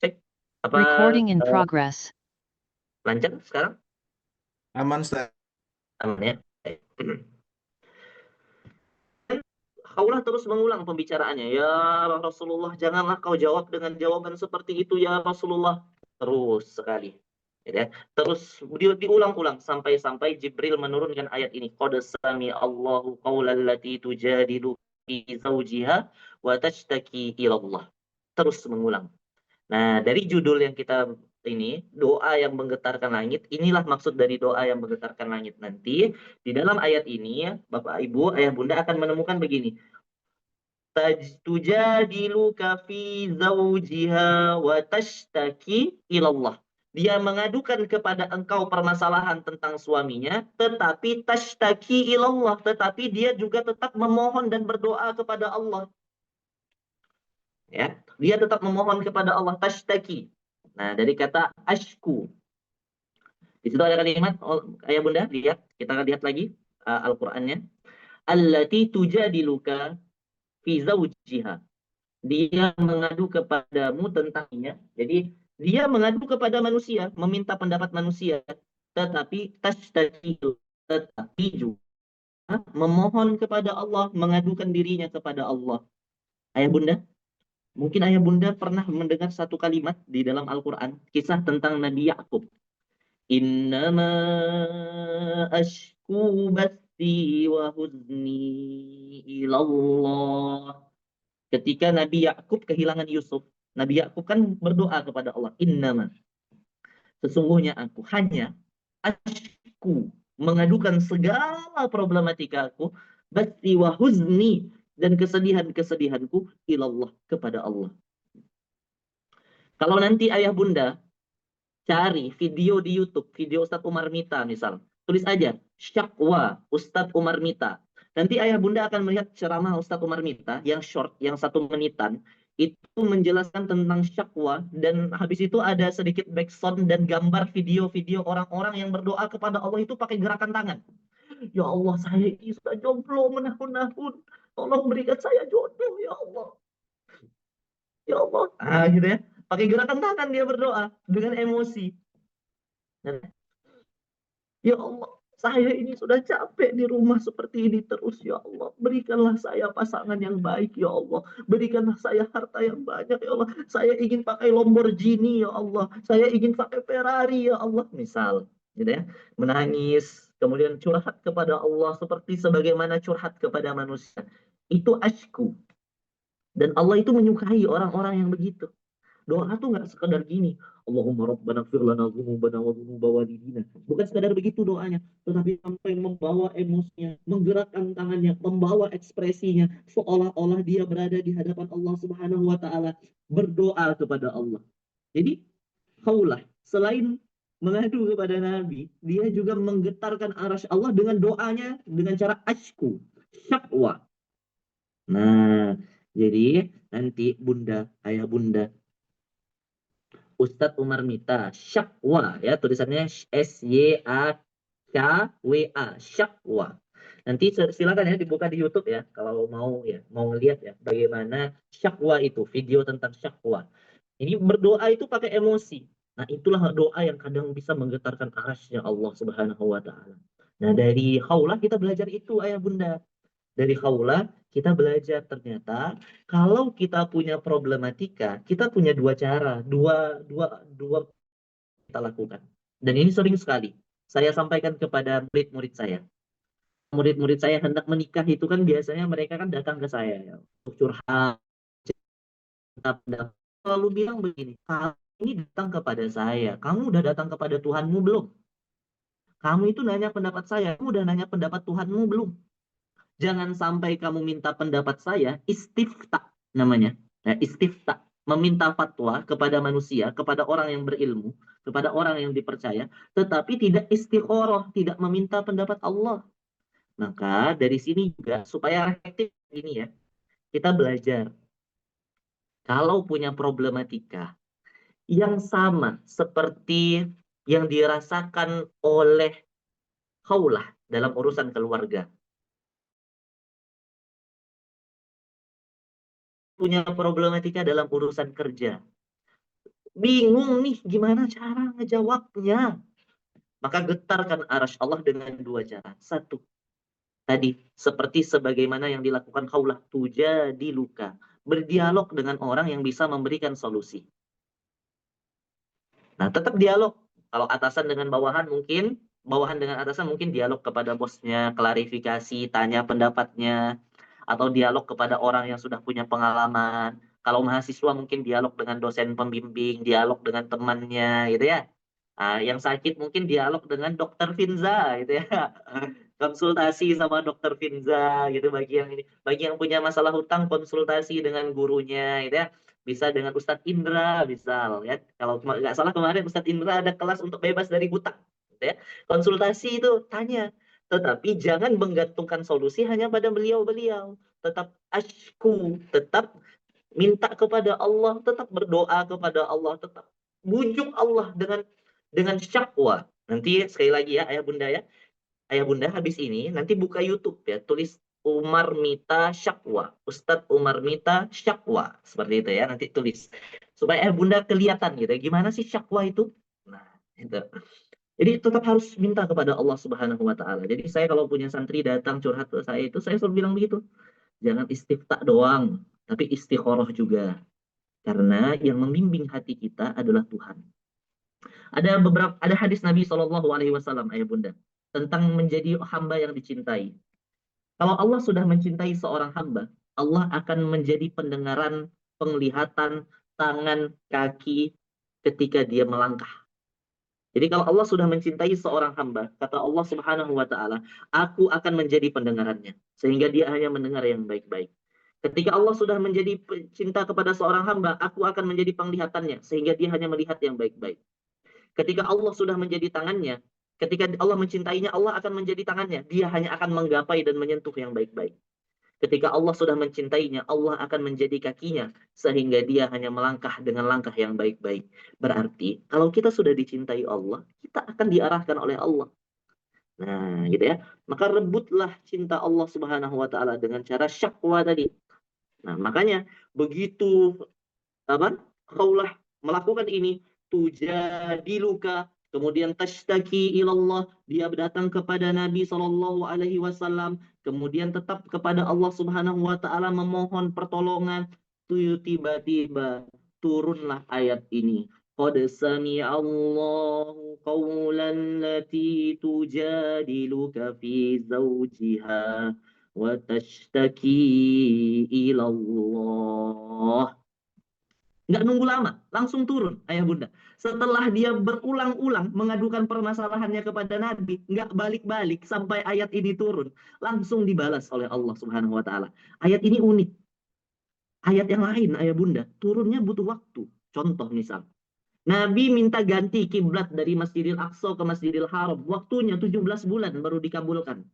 cek apa
Recording in progress.
lancar sekarang?
Aman, Ustaz.
Aman ya. Khawlah terus mengulang pembicaraannya. Ya Rasulullah, janganlah kau jawab dengan jawaban seperti itu ya Rasulullah. Terus sekali. Ya, terus diulang-ulang sampai Jibril menurunkan ayat ini. Qad sami Allahu qaulal lati tujadilu fi zawjiha wa tashtaki ila Allah. Terus mengulang. Nah, dari judul yang kita ini, doa yang menggetarkan langit, inilah maksud dari doa yang menggetarkan langit. Nanti di dalam ayat ini, Bapak Ibu, Ayah Bunda akan menemukan begini. Tujadiluka fi zawjiha wa tashtaki ilallah. Dia mengadukan kepada engkau permasalahan tentang suaminya, tetapi tashtaki ilallah, tetapi dia juga tetap memohon dan berdoa kepada Allah. Ya, dia tetap memohon kepada Allah, tashtaki. Nah, dari kata ashku. Di situ ada kalimat, ayah bunda, lihat, kita lihat lagi Al-Qur'annya. Allati tujadiluka fi zawjiha. Dia mengadu kepadamu tentangnya. Jadi dia mengadu kepada manusia, meminta pendapat manusia, tetapi tashtaki, tetapi juga memohon kepada Allah, mengadukan dirinya kepada Allah. Ayah bunda, mungkin ayah bunda pernah mendengar satu kalimat di dalam Al-Quran, kisah tentang Nabi Yakub. Innama ashku bathi wa huzni ilallah. Ketika Nabi Yakub kehilangan Yusuf, Nabi Yakub kan berdoa kepada Allah, innama, sesungguhnya aku hanya ashku, mengadukan segala problematika aku, bathi wa huzni, dan kesedihan-kesedihanku ilallah, kepada Allah. Kalau nanti ayah bunda cari video di YouTube, video Ustadz Umar Mita misal, tulis aja syakwa Ustadz Umar Mita. Nanti ayah bunda akan melihat ceramah Ustadz Umar Mita yang short, yang 1 menitan, itu menjelaskan tentang syakwa, dan habis itu ada sedikit backsound dan gambar video-video orang-orang yang berdoa kepada Allah itu pakai gerakan tangan. Ya Allah, saya ini sudah jomblo menahun-nahun, tolong berikan saya jodoh ya Allah. Ya Allah. Gitu ya. Pakai gerakan tangan dia berdoa dengan emosi. Ya Allah, saya ini sudah capek di rumah seperti ini terus, ya Allah. Berikanlah saya pasangan yang baik, ya Allah. Berikanlah saya harta yang banyak, ya Allah. Saya ingin pakai Lamborghini, ya Allah. Saya ingin pakai Ferrari, ya Allah. Misal, gitu ya. Menangis, kemudian curhat kepada Allah seperti sebagaimana curhat kepada manusia. Itu asyku. Dan Allah itu menyukai orang-orang yang begitu. Doa tuh nggak sekedar gini, Allahumma rabbana ighfir lana dzunubana wa dzunuba walidina. Bukan sekadar begitu doanya, tetapi sampai membawa emosinya, menggerakkan tangannya, membawa ekspresinya, seolah-olah dia berada di hadapan Allah Subhanahu wa taala, berdoa kepada Allah. Jadi, Khawlah selain mengadu kepada Nabi, dia juga menggetarkan arasy Allah dengan doanya dengan cara asyku, syakwa. Nah, jadi nanti bunda, ayah bunda, Ustadz Umar Mita, Syakwa, ya tulisannya SYAKWA, Syakwa. Nanti silakan ya dibuka di YouTube ya, kalau mau ya, mau ngelihat ya bagaimana Syakwa itu, video tentang Syakwa. Ini berdoa itu pakai emosi. Nah, itulah doa yang kadang bisa menggetarkan arasy-Nya Allah Subhanahu wa taala. Nah, dari Khawlah kita belajar itu, ayah bunda. Dari Khawlah kita belajar ternyata kalau kita punya problematika, kita punya dua cara, dua kita lakukan. Dan ini sering sekali saya sampaikan kepada murid-murid saya. Murid-murid saya hendak menikah itu kan biasanya mereka kan datang ke saya ya, untuk curhat, lalu bilang begini, kamu ini datang kepada saya, kamu udah datang kepada Tuhanmu belum? Kamu itu nanya pendapat saya, kamu udah nanya pendapat Tuhanmu belum? Jangan sampai kamu minta pendapat saya, istifta namanya. Ya, istifta, meminta fatwa kepada manusia, kepada orang yang berilmu, kepada orang yang dipercaya, tetapi tidak istikharah, tidak meminta pendapat Allah. Maka dari sini juga supaya efektif ini ya, kita belajar. Kalau punya problematika yang sama seperti yang dirasakan oleh Khawlah dalam urusan keluarga, punya problematika dalam urusan kerja, bingung nih gimana cara ngejawabnya, maka getarkan arasy Allah dengan dua cara. Satu, tadi seperti sebagaimana yang dilakukan Khawlah, di luka, berdialog dengan orang yang bisa memberikan solusi. Nah, tetap dialog. Kalau atasan dengan bawahan mungkin, bawahan dengan atasan mungkin dialog kepada bosnya, klarifikasi, tanya pendapatnya, atau dialog kepada orang yang sudah punya pengalaman. Kalau mahasiswa mungkin dialog dengan dosen pembimbing, dialog dengan temannya, gitu ya. Yang sakit mungkin dialog dengan dokter Finza, gitu ya. Konsultasi sama dokter Finza, gitu bagi yang ini. Bagi yang punya masalah hutang, konsultasi dengan gurunya, gitu ya. Bisa dengan Ustadz Indra, misal ya. Kalau nggak salah kemarin Ustadz Indra ada kelas untuk bebas dari hutang, gitu ya. Konsultasi itu tanya, tetapi jangan menggantungkan solusi hanya pada beliau-beliau. Tetap asyku, tetap minta kepada Allah, tetap berdoa kepada Allah, tetap bujuk Allah dengan syakwa. Nanti sekali lagi ya ayah bunda ya. Ayah bunda habis ini nanti buka YouTube ya, tulis Umar Mita Syakwa, Ustadz Umar Mita Syakwa, seperti itu ya, nanti tulis supaya ayah bunda kelihatan gitu, gimana sih syakwa itu. Nah, itu. Jadi tetap harus minta kepada Allah Subhanahu wa taala. Jadi saya kalau punya santri datang curhat ke saya itu, saya selalu bilang begitu. Jangan istifta doang, tapi istikharah juga. Karena yang membimbing hati kita adalah Tuhan. Ada hadis Nabi Shallallahu alaihi wasallam, ayah bunda, tentang menjadi hamba yang dicintai. Kalau Allah sudah mencintai seorang hamba, Allah akan menjadi pendengaran, penglihatan, tangan, kaki ketika dia melangkah. Jadi kalau Allah sudah mencintai seorang hamba, kata Allah Subhanahu wa taala, aku akan menjadi pendengarannya sehingga dia hanya mendengar yang baik-baik. Ketika Allah sudah menjadi cinta kepada seorang hamba, aku akan menjadi penglihatannya sehingga dia hanya melihat yang baik-baik. Ketika Allah sudah menjadi tangannya, ketika Allah mencintainya, Allah akan menjadi tangannya, dia hanya akan menggapai dan menyentuh yang baik-baik. Ketika Allah sudah mencintainya, Allah akan menjadi kakinya, sehingga dia hanya melangkah dengan langkah yang baik-baik. Berarti, kalau kita sudah dicintai Allah, kita akan diarahkan oleh Allah. Nah, gitu ya. Maka rebutlah cinta Allah Subhanahu wa taala dengan cara syakwa tadi. Nah, makanya begitu Khawlah melakukan ini, tujadiluka, kemudian tashtaki ilallah, dia datang kepada Nabi SAW, kemudian tetap kepada Allah Subhanahu wa taala memohon pertolongan, tiba-tiba turunlah ayat ini. Qad sami'allahu qawlan lati tujadiluka fi zawjiha wa tashtaki ilallah. Nggak nunggu lama, langsung turun ayah bunda. Setelah dia berulang-ulang mengadukan permasalahannya kepada Nabi, nggak balik-balik sampai ayat ini turun, langsung dibalas oleh Allah Subhanahu wa taala. Ayat ini unik. Ayat yang lain ayah bunda, turunnya butuh waktu. Contoh misal, Nabi minta ganti kiblat dari Masjidil Aqsa ke Masjidil Haram. Waktunya 17 bulan baru dikabulkan.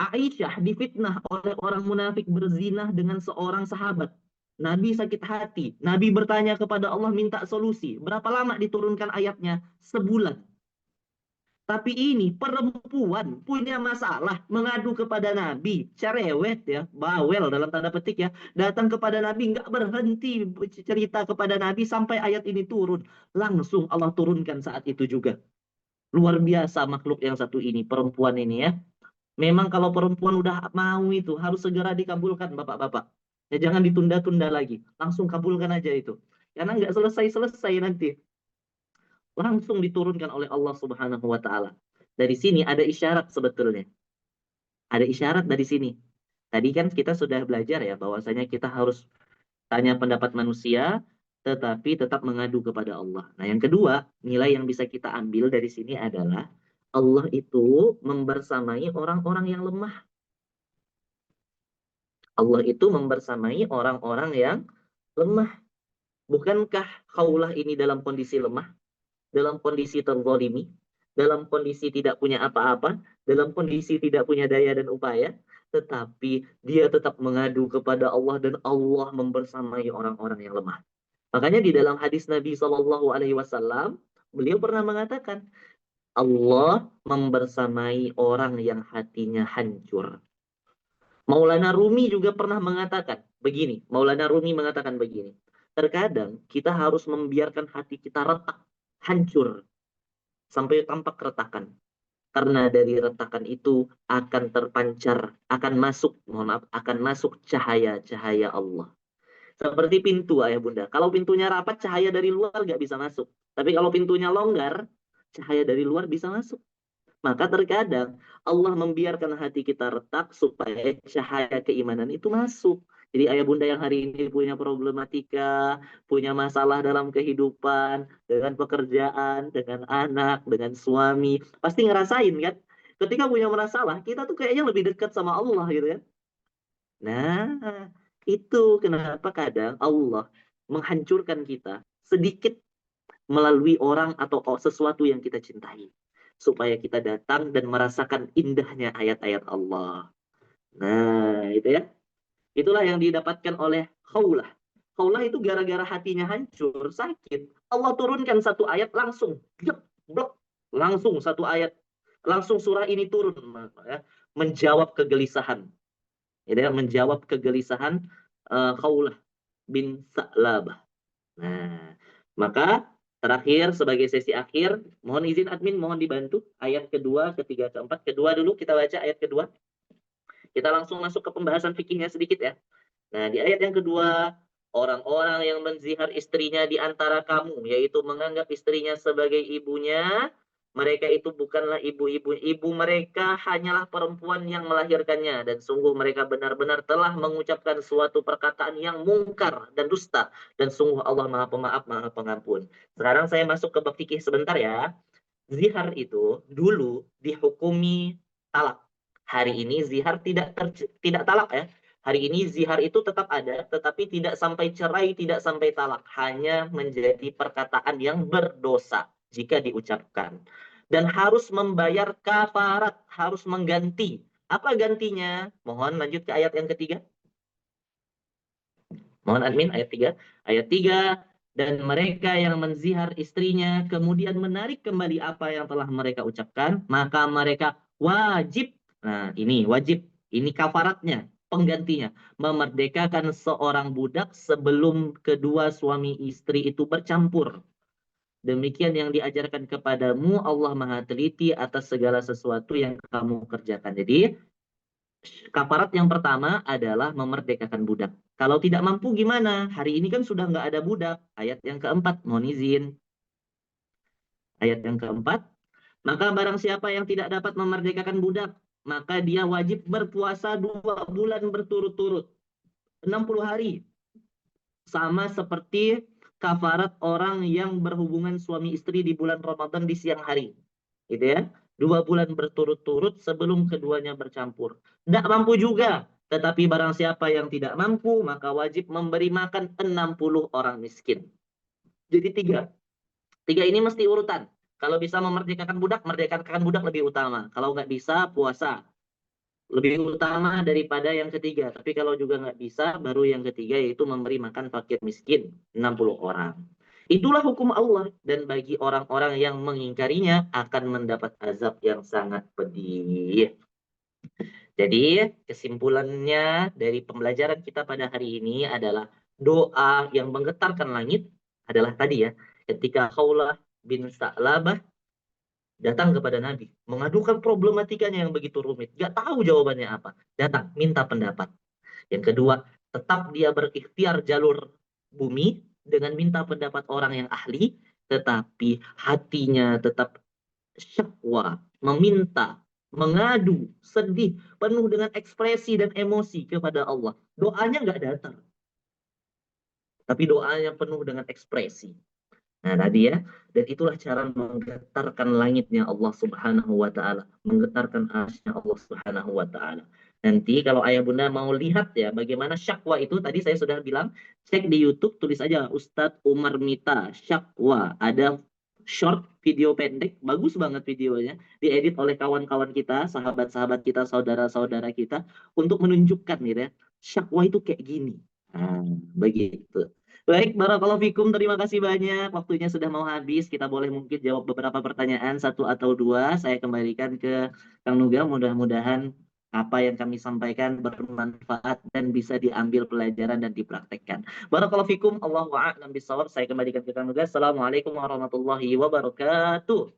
Aisyah difitnah oleh orang munafik berzinah dengan seorang sahabat. Nabi sakit hati. Nabi bertanya kepada Allah minta solusi. Berapa lama diturunkan ayatnya? Sebulan. Tapi ini perempuan punya masalah mengadu kepada Nabi, cerewet ya, bawel dalam tanda petik ya, datang kepada Nabi nggak berhenti cerita kepada Nabi sampai ayat ini turun. Langsung Allah turunkan saat itu juga. Luar biasa makhluk yang satu ini, perempuan ini ya. Memang kalau perempuan udah mau itu harus segera dikabulkan bapak-bapak. Ya jangan ditunda-tunda lagi, langsung kabulkan aja itu. Karena nggak selesai-selesai nanti. Langsung diturunkan oleh Allah Subhanahu wa taala. Dari sini ada isyarat sebetulnya. Ada isyarat dari sini. Tadi kan kita sudah belajar ya bahwasanya kita harus tanya pendapat manusia tetapi tetap mengadu kepada Allah. Nah, yang kedua, nilai yang bisa kita ambil dari sini adalah Allah itu membersamai orang-orang yang lemah. Allah itu membersamai orang-orang yang lemah. Bukankah Khawlah ini dalam kondisi lemah? Dalam kondisi terzalimi, dalam kondisi tidak punya apa-apa, dalam kondisi tidak punya daya dan upaya, tetapi dia tetap mengadu kepada Allah dan Allah membersamai orang-orang yang lemah. Makanya di dalam hadis Nabi SAW, beliau pernah mengatakan, Allah membersamai orang yang hatinya hancur. Maulana Rumi juga pernah mengatakan begini. Maulana Rumi mengatakan begini. Terkadang kita harus membiarkan hati kita retak, hancur, sampai tampak retakan. Karena dari retakan itu akan terpancar, akan masuk, akan masuk cahaya-cahaya Allah. Seperti pintu ayah bunda. Kalau pintunya rapat, cahaya dari luar nggak bisa masuk. Tapi kalau pintunya longgar, cahaya dari luar bisa masuk. Maka terkadang Allah membiarkan hati kita retak supaya cahaya keimanan itu masuk. Jadi ayah bunda yang hari ini punya problematika, punya masalah dalam kehidupan, dengan pekerjaan, dengan anak, dengan suami, pasti ngerasain kan? Ketika punya masalah, kita tuh kayaknya lebih dekat sama Allah gitu kan? Nah, itu kenapa kadang Allah menghancurkan kita sedikit melalui orang atau sesuatu yang kita cintai. Supaya kita datang dan merasakan indahnya ayat-ayat Allah. Nah, itu ya. Itulah yang didapatkan oleh Khawlah. Khawlah itu gara-gara hatinya hancur, sakit. Allah turunkan satu ayat langsung. Blok. Langsung satu ayat. Langsung surah ini turun. Ya, menjawab kegelisahan. Ya, menjawab kegelisahan Khawlah bin Sa'labah. Nah, maka terakhir sebagai sesi akhir, mohon izin admin, mohon dibantu ayat kedua, ketiga, keempat. Kedua dulu kita baca ayat kedua. Kita langsung masuk ke pembahasan fikihnya sedikit ya. Nah, di ayat yang kedua, orang-orang yang menzihar istrinya di antara kamu, yaitu menganggap istrinya sebagai ibunya, mereka itu bukanlah ibu-ibu. Ibu mereka hanyalah perempuan yang melahirkannya. Dan sungguh mereka benar-benar telah mengucapkan suatu perkataan yang mungkar dan dusta. Dan sungguh Allah Maha Pemaaf, Maha Pengampun. Sekarang saya masuk ke bab fikih sebentar ya. Zihar itu dulu dihukumi talak. Hari ini zihar tidak talak ya. Hari ini zihar itu tetap ada, tetapi tidak sampai cerai, tidak sampai talak. Hanya menjadi perkataan yang berdosa jika diucapkan. Dan harus membayar kafarat, harus mengganti. Apa gantinya? Mohon lanjut ke ayat yang ketiga. Mohon admin, ayat 3. Ayat 3, dan mereka yang menzihar istrinya, kemudian menarik kembali apa yang telah mereka ucapkan, maka mereka wajib. Nah, ini wajib. Ini kafaratnya. penggantinya, memerdekakan seorang budak sebelum kedua suami istri itu bercampur. Demikian yang diajarkan kepadamu, Allah Maha Teliti atas segala sesuatu yang kamu kerjakan. Jadi, kafarat yang pertama adalah memerdekakan budak. Kalau tidak mampu gimana? Hari ini kan sudah nggak ada budak. Ayat yang keempat, mohon izin. Ayat yang keempat, maka barang siapa yang tidak dapat memerdekakan budak, maka dia wajib berpuasa 2 bulan berturut-turut. 60 hari. Sama seperti kafarat orang yang berhubungan suami istri di bulan Ramadan di siang hari. Gitu ya. 2 bulan berturut-turut sebelum keduanya bercampur. Tidak mampu juga. Tetapi barang siapa yang tidak mampu, maka wajib memberi makan 60 orang miskin. Jadi 3. 3 ini mesti urutan. Kalau bisa memerdekakan budak, merdekakan budak lebih utama. Kalau nggak bisa, puasa. Lebih utama daripada yang ketiga. Tapi kalau juga nggak bisa, baru yang ketiga yaitu memberi makan fakir miskin 60 orang. Itulah hukum Allah. Dan bagi orang-orang yang mengingkarinya akan mendapat azab yang sangat pedih. Jadi kesimpulannya dari pembelajaran kita pada hari ini adalah doa yang menggetarkan langit adalah tadi ya. Ketika Khawlah bin Sa'labah datang kepada Nabi, mengadukan problematikanya yang begitu rumit, gak tahu jawabannya apa. Datang, minta pendapat. Yang kedua, tetap dia berikhtiar jalur bumi dengan minta pendapat orang yang ahli, tetapi hatinya tetap syakwa, meminta, mengadu, sedih, penuh dengan ekspresi dan emosi kepada Allah. Doanya nggak datar, tapi doanya penuh dengan ekspresi. Nah, tadi ya, dan itulah cara menggetarkan langitnya Allah Subhanahu wa taala, menggetarkan arsy-Nya Allah Subhanahu wa taala. Nanti kalau ayah bunda mau lihat ya bagaimana syakwa itu, tadi saya sudah bilang, cek di YouTube, tulis aja Ustadz Umar Mita syakwa. Ada short video pendek, bagus banget videonya, diedit oleh kawan-kawan kita, sahabat-sahabat kita, saudara-saudara kita, untuk menunjukkan gitu ya, syakwa itu kayak gini. Nah, begitu. Baik, Barakallahu Fikum. Terima kasih banyak. Waktunya sudah mau habis. Kita boleh mungkin jawab beberapa pertanyaan, 1 atau 2. Saya kembalikan ke Kang Nuga. Mudah-mudahan apa yang kami sampaikan bermanfaat dan bisa diambil pelajaran dan dipraktekkan. Barakallahu Fikum. Allahu a'lam bishawab. Saya kembalikan ke Kang Nuga. Assalamualaikum warahmatullahi wabarakatuh.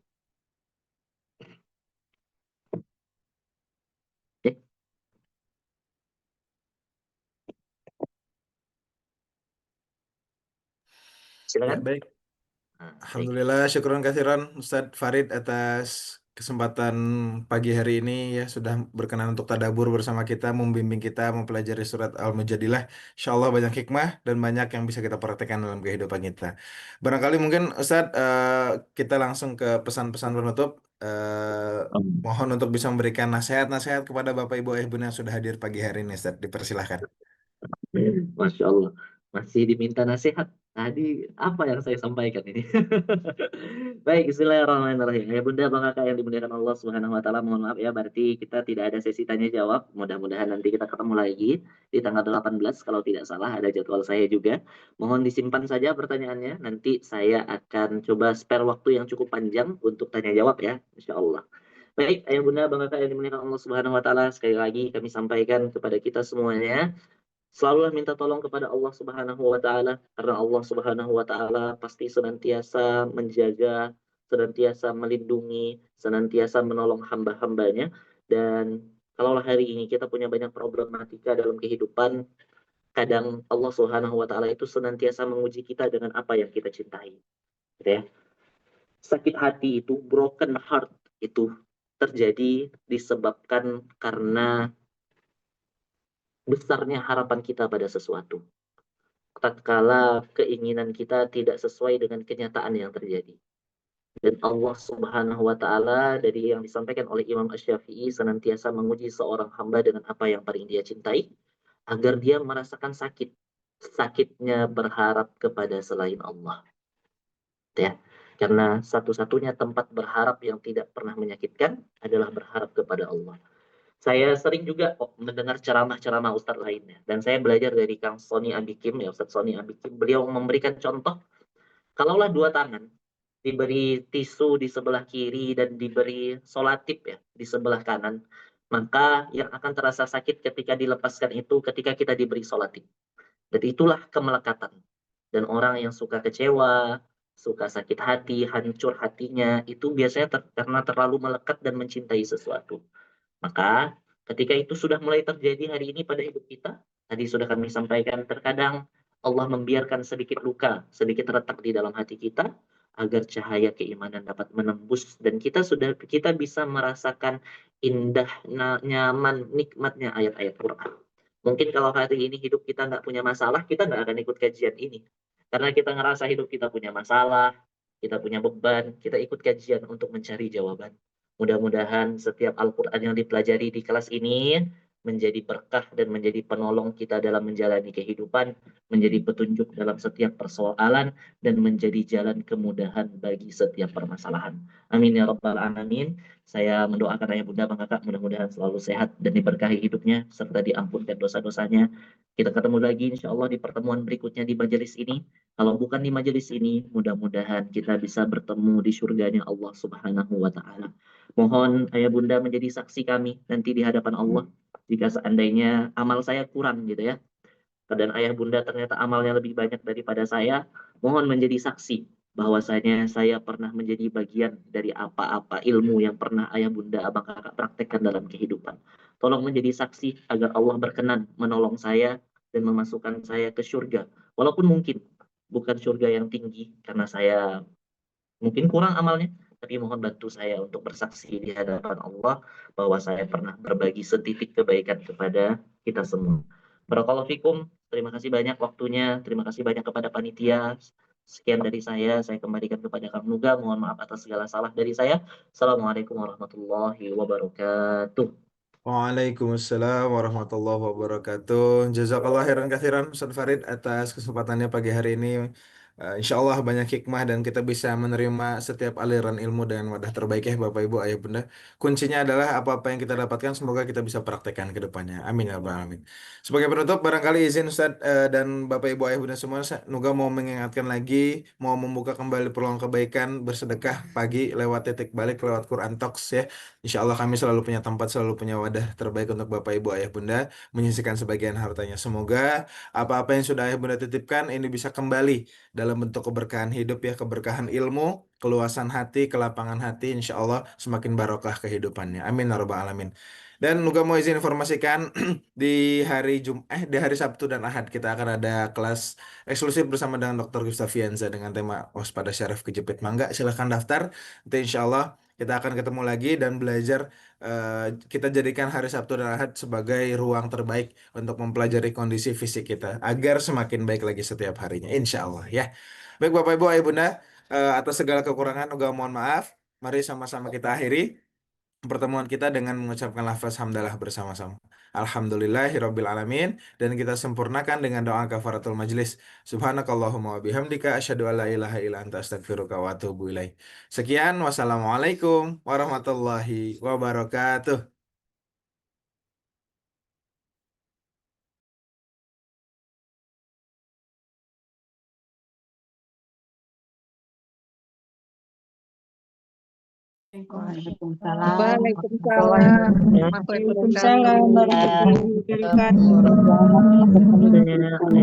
Oke,
Ya,
silakan.
baik.
Nah, baik.
Alhamdulillah, syukron kasiran Ustadz Farid atas kesempatan pagi hari ini ya sudah berkenan untuk tadabur bersama kita, membimbing kita mempelajari surat Al-Mujadilah. Insya Allah banyak hikmah dan banyak yang bisa kita praktekkan dalam kehidupan kita. Barangkali mungkin Ustadz kita langsung ke pesan-pesan penutup. Mohon untuk bisa memberikan nasihat-nasihat kepada Bapak Ibu Ayah Bunda yang sudah hadir pagi hari ini, Ustadz. Dipersilahkan.
Masya Allah, masih diminta nasihat. Tadi apa yang saya sampaikan ini? Baik, bismillahirrahmanirrahim. Ya Bunda, Bang Kakak yang dimuliakan Allah Subhanahu wa taala, mohon maaf ya berarti kita tidak ada sesi tanya jawab. Mudah-mudahan nanti kita ketemu lagi di tanggal 18 kalau tidak salah, ada jadwal saya juga. Mohon disimpan saja pertanyaannya. Nanti saya akan coba spare waktu yang cukup panjang untuk tanya jawab ya, insya Allah. Baik, Ayah Bunda, Bang Kakak yang dimuliakan Allah Subhanahu wa taala, sekali lagi kami sampaikan kepada kita semuanya, selalulah minta tolong kepada Allah Subhanahu wa taala, karena Allah Subhanahu wa taala pasti senantiasa menjaga, senantiasa melindungi, senantiasa menolong hamba-hambanya. Dan kalaulah hari ini kita punya banyak problematika dalam kehidupan, kadang Allah Subhanahu wa taala itu senantiasa menguji kita dengan apa yang kita cintai. Gitu ya. Sakit hati itu, broken heart itu terjadi disebabkan karena besarnya harapan kita pada sesuatu. Tatkala keinginan kita tidak sesuai dengan kenyataan yang terjadi. Dan Allah Subhanahu wa taala dari yang disampaikan oleh Imam Asy-Syafi'i senantiasa menguji seorang hamba dengan apa yang paling dia cintai agar dia merasakan sakit. Sakitnya berharap kepada selain Allah. Ya. Karena satu-satunya tempat berharap yang tidak pernah menyakitkan adalah berharap kepada Allah. Saya sering juga mendengar ceramah-ceramah Ustadz lainnya. Dan saya belajar dari Kang Sony Abikim, ya Ustadz Sony Abikim. Beliau memberikan contoh, kalaulah 2 tangan diberi tisu di sebelah kiri dan diberi solatip ya di sebelah kanan, maka yang akan terasa sakit ketika dilepaskan itu ketika kita diberi sholat itu. Dan itulah kemelekatan. Dan orang yang suka kecewa, suka sakit hati, hancur hatinya, itu biasanya karena terlalu melekat dan mencintai sesuatu. Maka ketika itu sudah mulai terjadi hari ini pada hidup kita, tadi sudah kami sampaikan, terkadang Allah membiarkan sedikit luka, sedikit retak di dalam hati kita, agar cahaya keimanan dapat menembus dan kita bisa merasakan indah, nyaman, nikmatnya ayat-ayat Quran. Mungkin kalau hari ini hidup kita nggak punya masalah, kita nggak akan ikut kajian ini. Karena kita ngerasa hidup kita punya masalah, kita punya beban, kita ikut kajian untuk mencari jawaban. Mudah-mudahan setiap Al-Quran yang dipelajari di kelas ini menjadi berkah dan menjadi penolong kita dalam menjalani kehidupan, menjadi petunjuk dalam setiap persoalan, dan menjadi jalan kemudahan bagi setiap permasalahan. Amin ya rabbal alamin. Saya mendoakan ayah bunda bang kakak mudah-mudahan selalu sehat dan diberkahi hidupnya serta diampunkan dosa-dosanya. Kita ketemu lagi insya Allah di pertemuan berikutnya di majelis ini. Kalau bukan di majelis ini, mudah-mudahan kita bisa bertemu di surganya Allah Subhanahu wa Ta'ala. Mohon ayah bunda menjadi saksi kami nanti di hadapan Allah jika seandainya amal saya kurang gitu ya. Dan ayah bunda ternyata amalnya lebih banyak daripada saya, mohon menjadi saksi bahwasanya saya pernah menjadi bagian dari apa-apa ilmu yang pernah ayah bunda abang kakak praktekkan dalam kehidupan. Tolong menjadi saksi agar Allah berkenan menolong saya dan memasukkan saya ke surga. Walaupun mungkin bukan surga yang tinggi karena saya mungkin kurang amalnya, tapi mohon bantu saya untuk bersaksi di hadapan Allah bahwa saya pernah berbagi setitik kebaikan kepada kita semua. Barakallahu fikum. Terima kasih banyak waktunya. Terima kasih banyak kepada panitia. Sekian dari saya kembalikan kepada Kang Nuga. Mohon maaf atas segala salah dari saya. Assalamualaikum warahmatullahi wabarakatuh.
Waalaikumsalam warahmatullahi wabarakatuh. Jazakallah khairan katsiran Ustaz Farid atas kesempatannya pagi hari ini. Insya Allah banyak hikmah dan kita bisa menerima setiap aliran ilmu dengan wadah terbaik ya Bapak Ibu Ayah Bunda. Kuncinya adalah apa-apa yang kita dapatkan semoga kita bisa praktekkan ke depannya. Amin ya rabbal alamin. Sebagai penutup barangkali izin Ustaz dan Bapak Ibu Ayah Bunda semua, Nuga mau mengingatkan lagi, mau membuka kembali peluang kebaikan bersedekah pagi lewat titik balik lewat Quran Talks ya. Insya Allah kami selalu punya tempat, selalu punya wadah terbaik untuk Bapak Ibu Ayah Bunda menyisihkan sebagian hartanya. Semoga apa-apa yang sudah Ayah Bunda titipkan ini bisa kembali dalam bentuk keberkahan hidup ya, keberkahan ilmu, keluasan hati, kelapangan hati. Insya Allah semakin barokah kehidupannya. Amin ya rabbal alamin. Dan juga mau izin informasikan di di hari Sabtu dan Ahad kita akan ada kelas eksklusif bersama dengan Dr. Gustavianza dengan tema waspada syaraf kejepit mangga. Silahkan daftar. Nanti insya Allah kita akan ketemu lagi dan belajar. Kita jadikan hari Sabtu dan Ahad sebagai ruang terbaik untuk mempelajari kondisi fisik kita agar semakin baik lagi setiap harinya. Insya Allah ya. Baik Bapak Ibu Ayah Bunda, atas segala kekurangan juga mohon maaf. Mari sama-sama kita akhiri pertemuan kita dengan mengucapkan lafaz hamdalah bersama-sama. Alhamdulillahirabbil alamin, dan kita sempurnakan dengan doa kafaratul majlis. Subhanakallahumma wa bihamdika asyhadu alla ilaha illa anta astaghfiruka wa atubu ilaik. Sekian, wassalamualaikum warahmatullahi wabarakatuh.
Waalaikumsalam.
Waalaikumsalam warahmatullahi wabarakatuh.
Waalaikumsalam warahmatullahi wabarakatuh.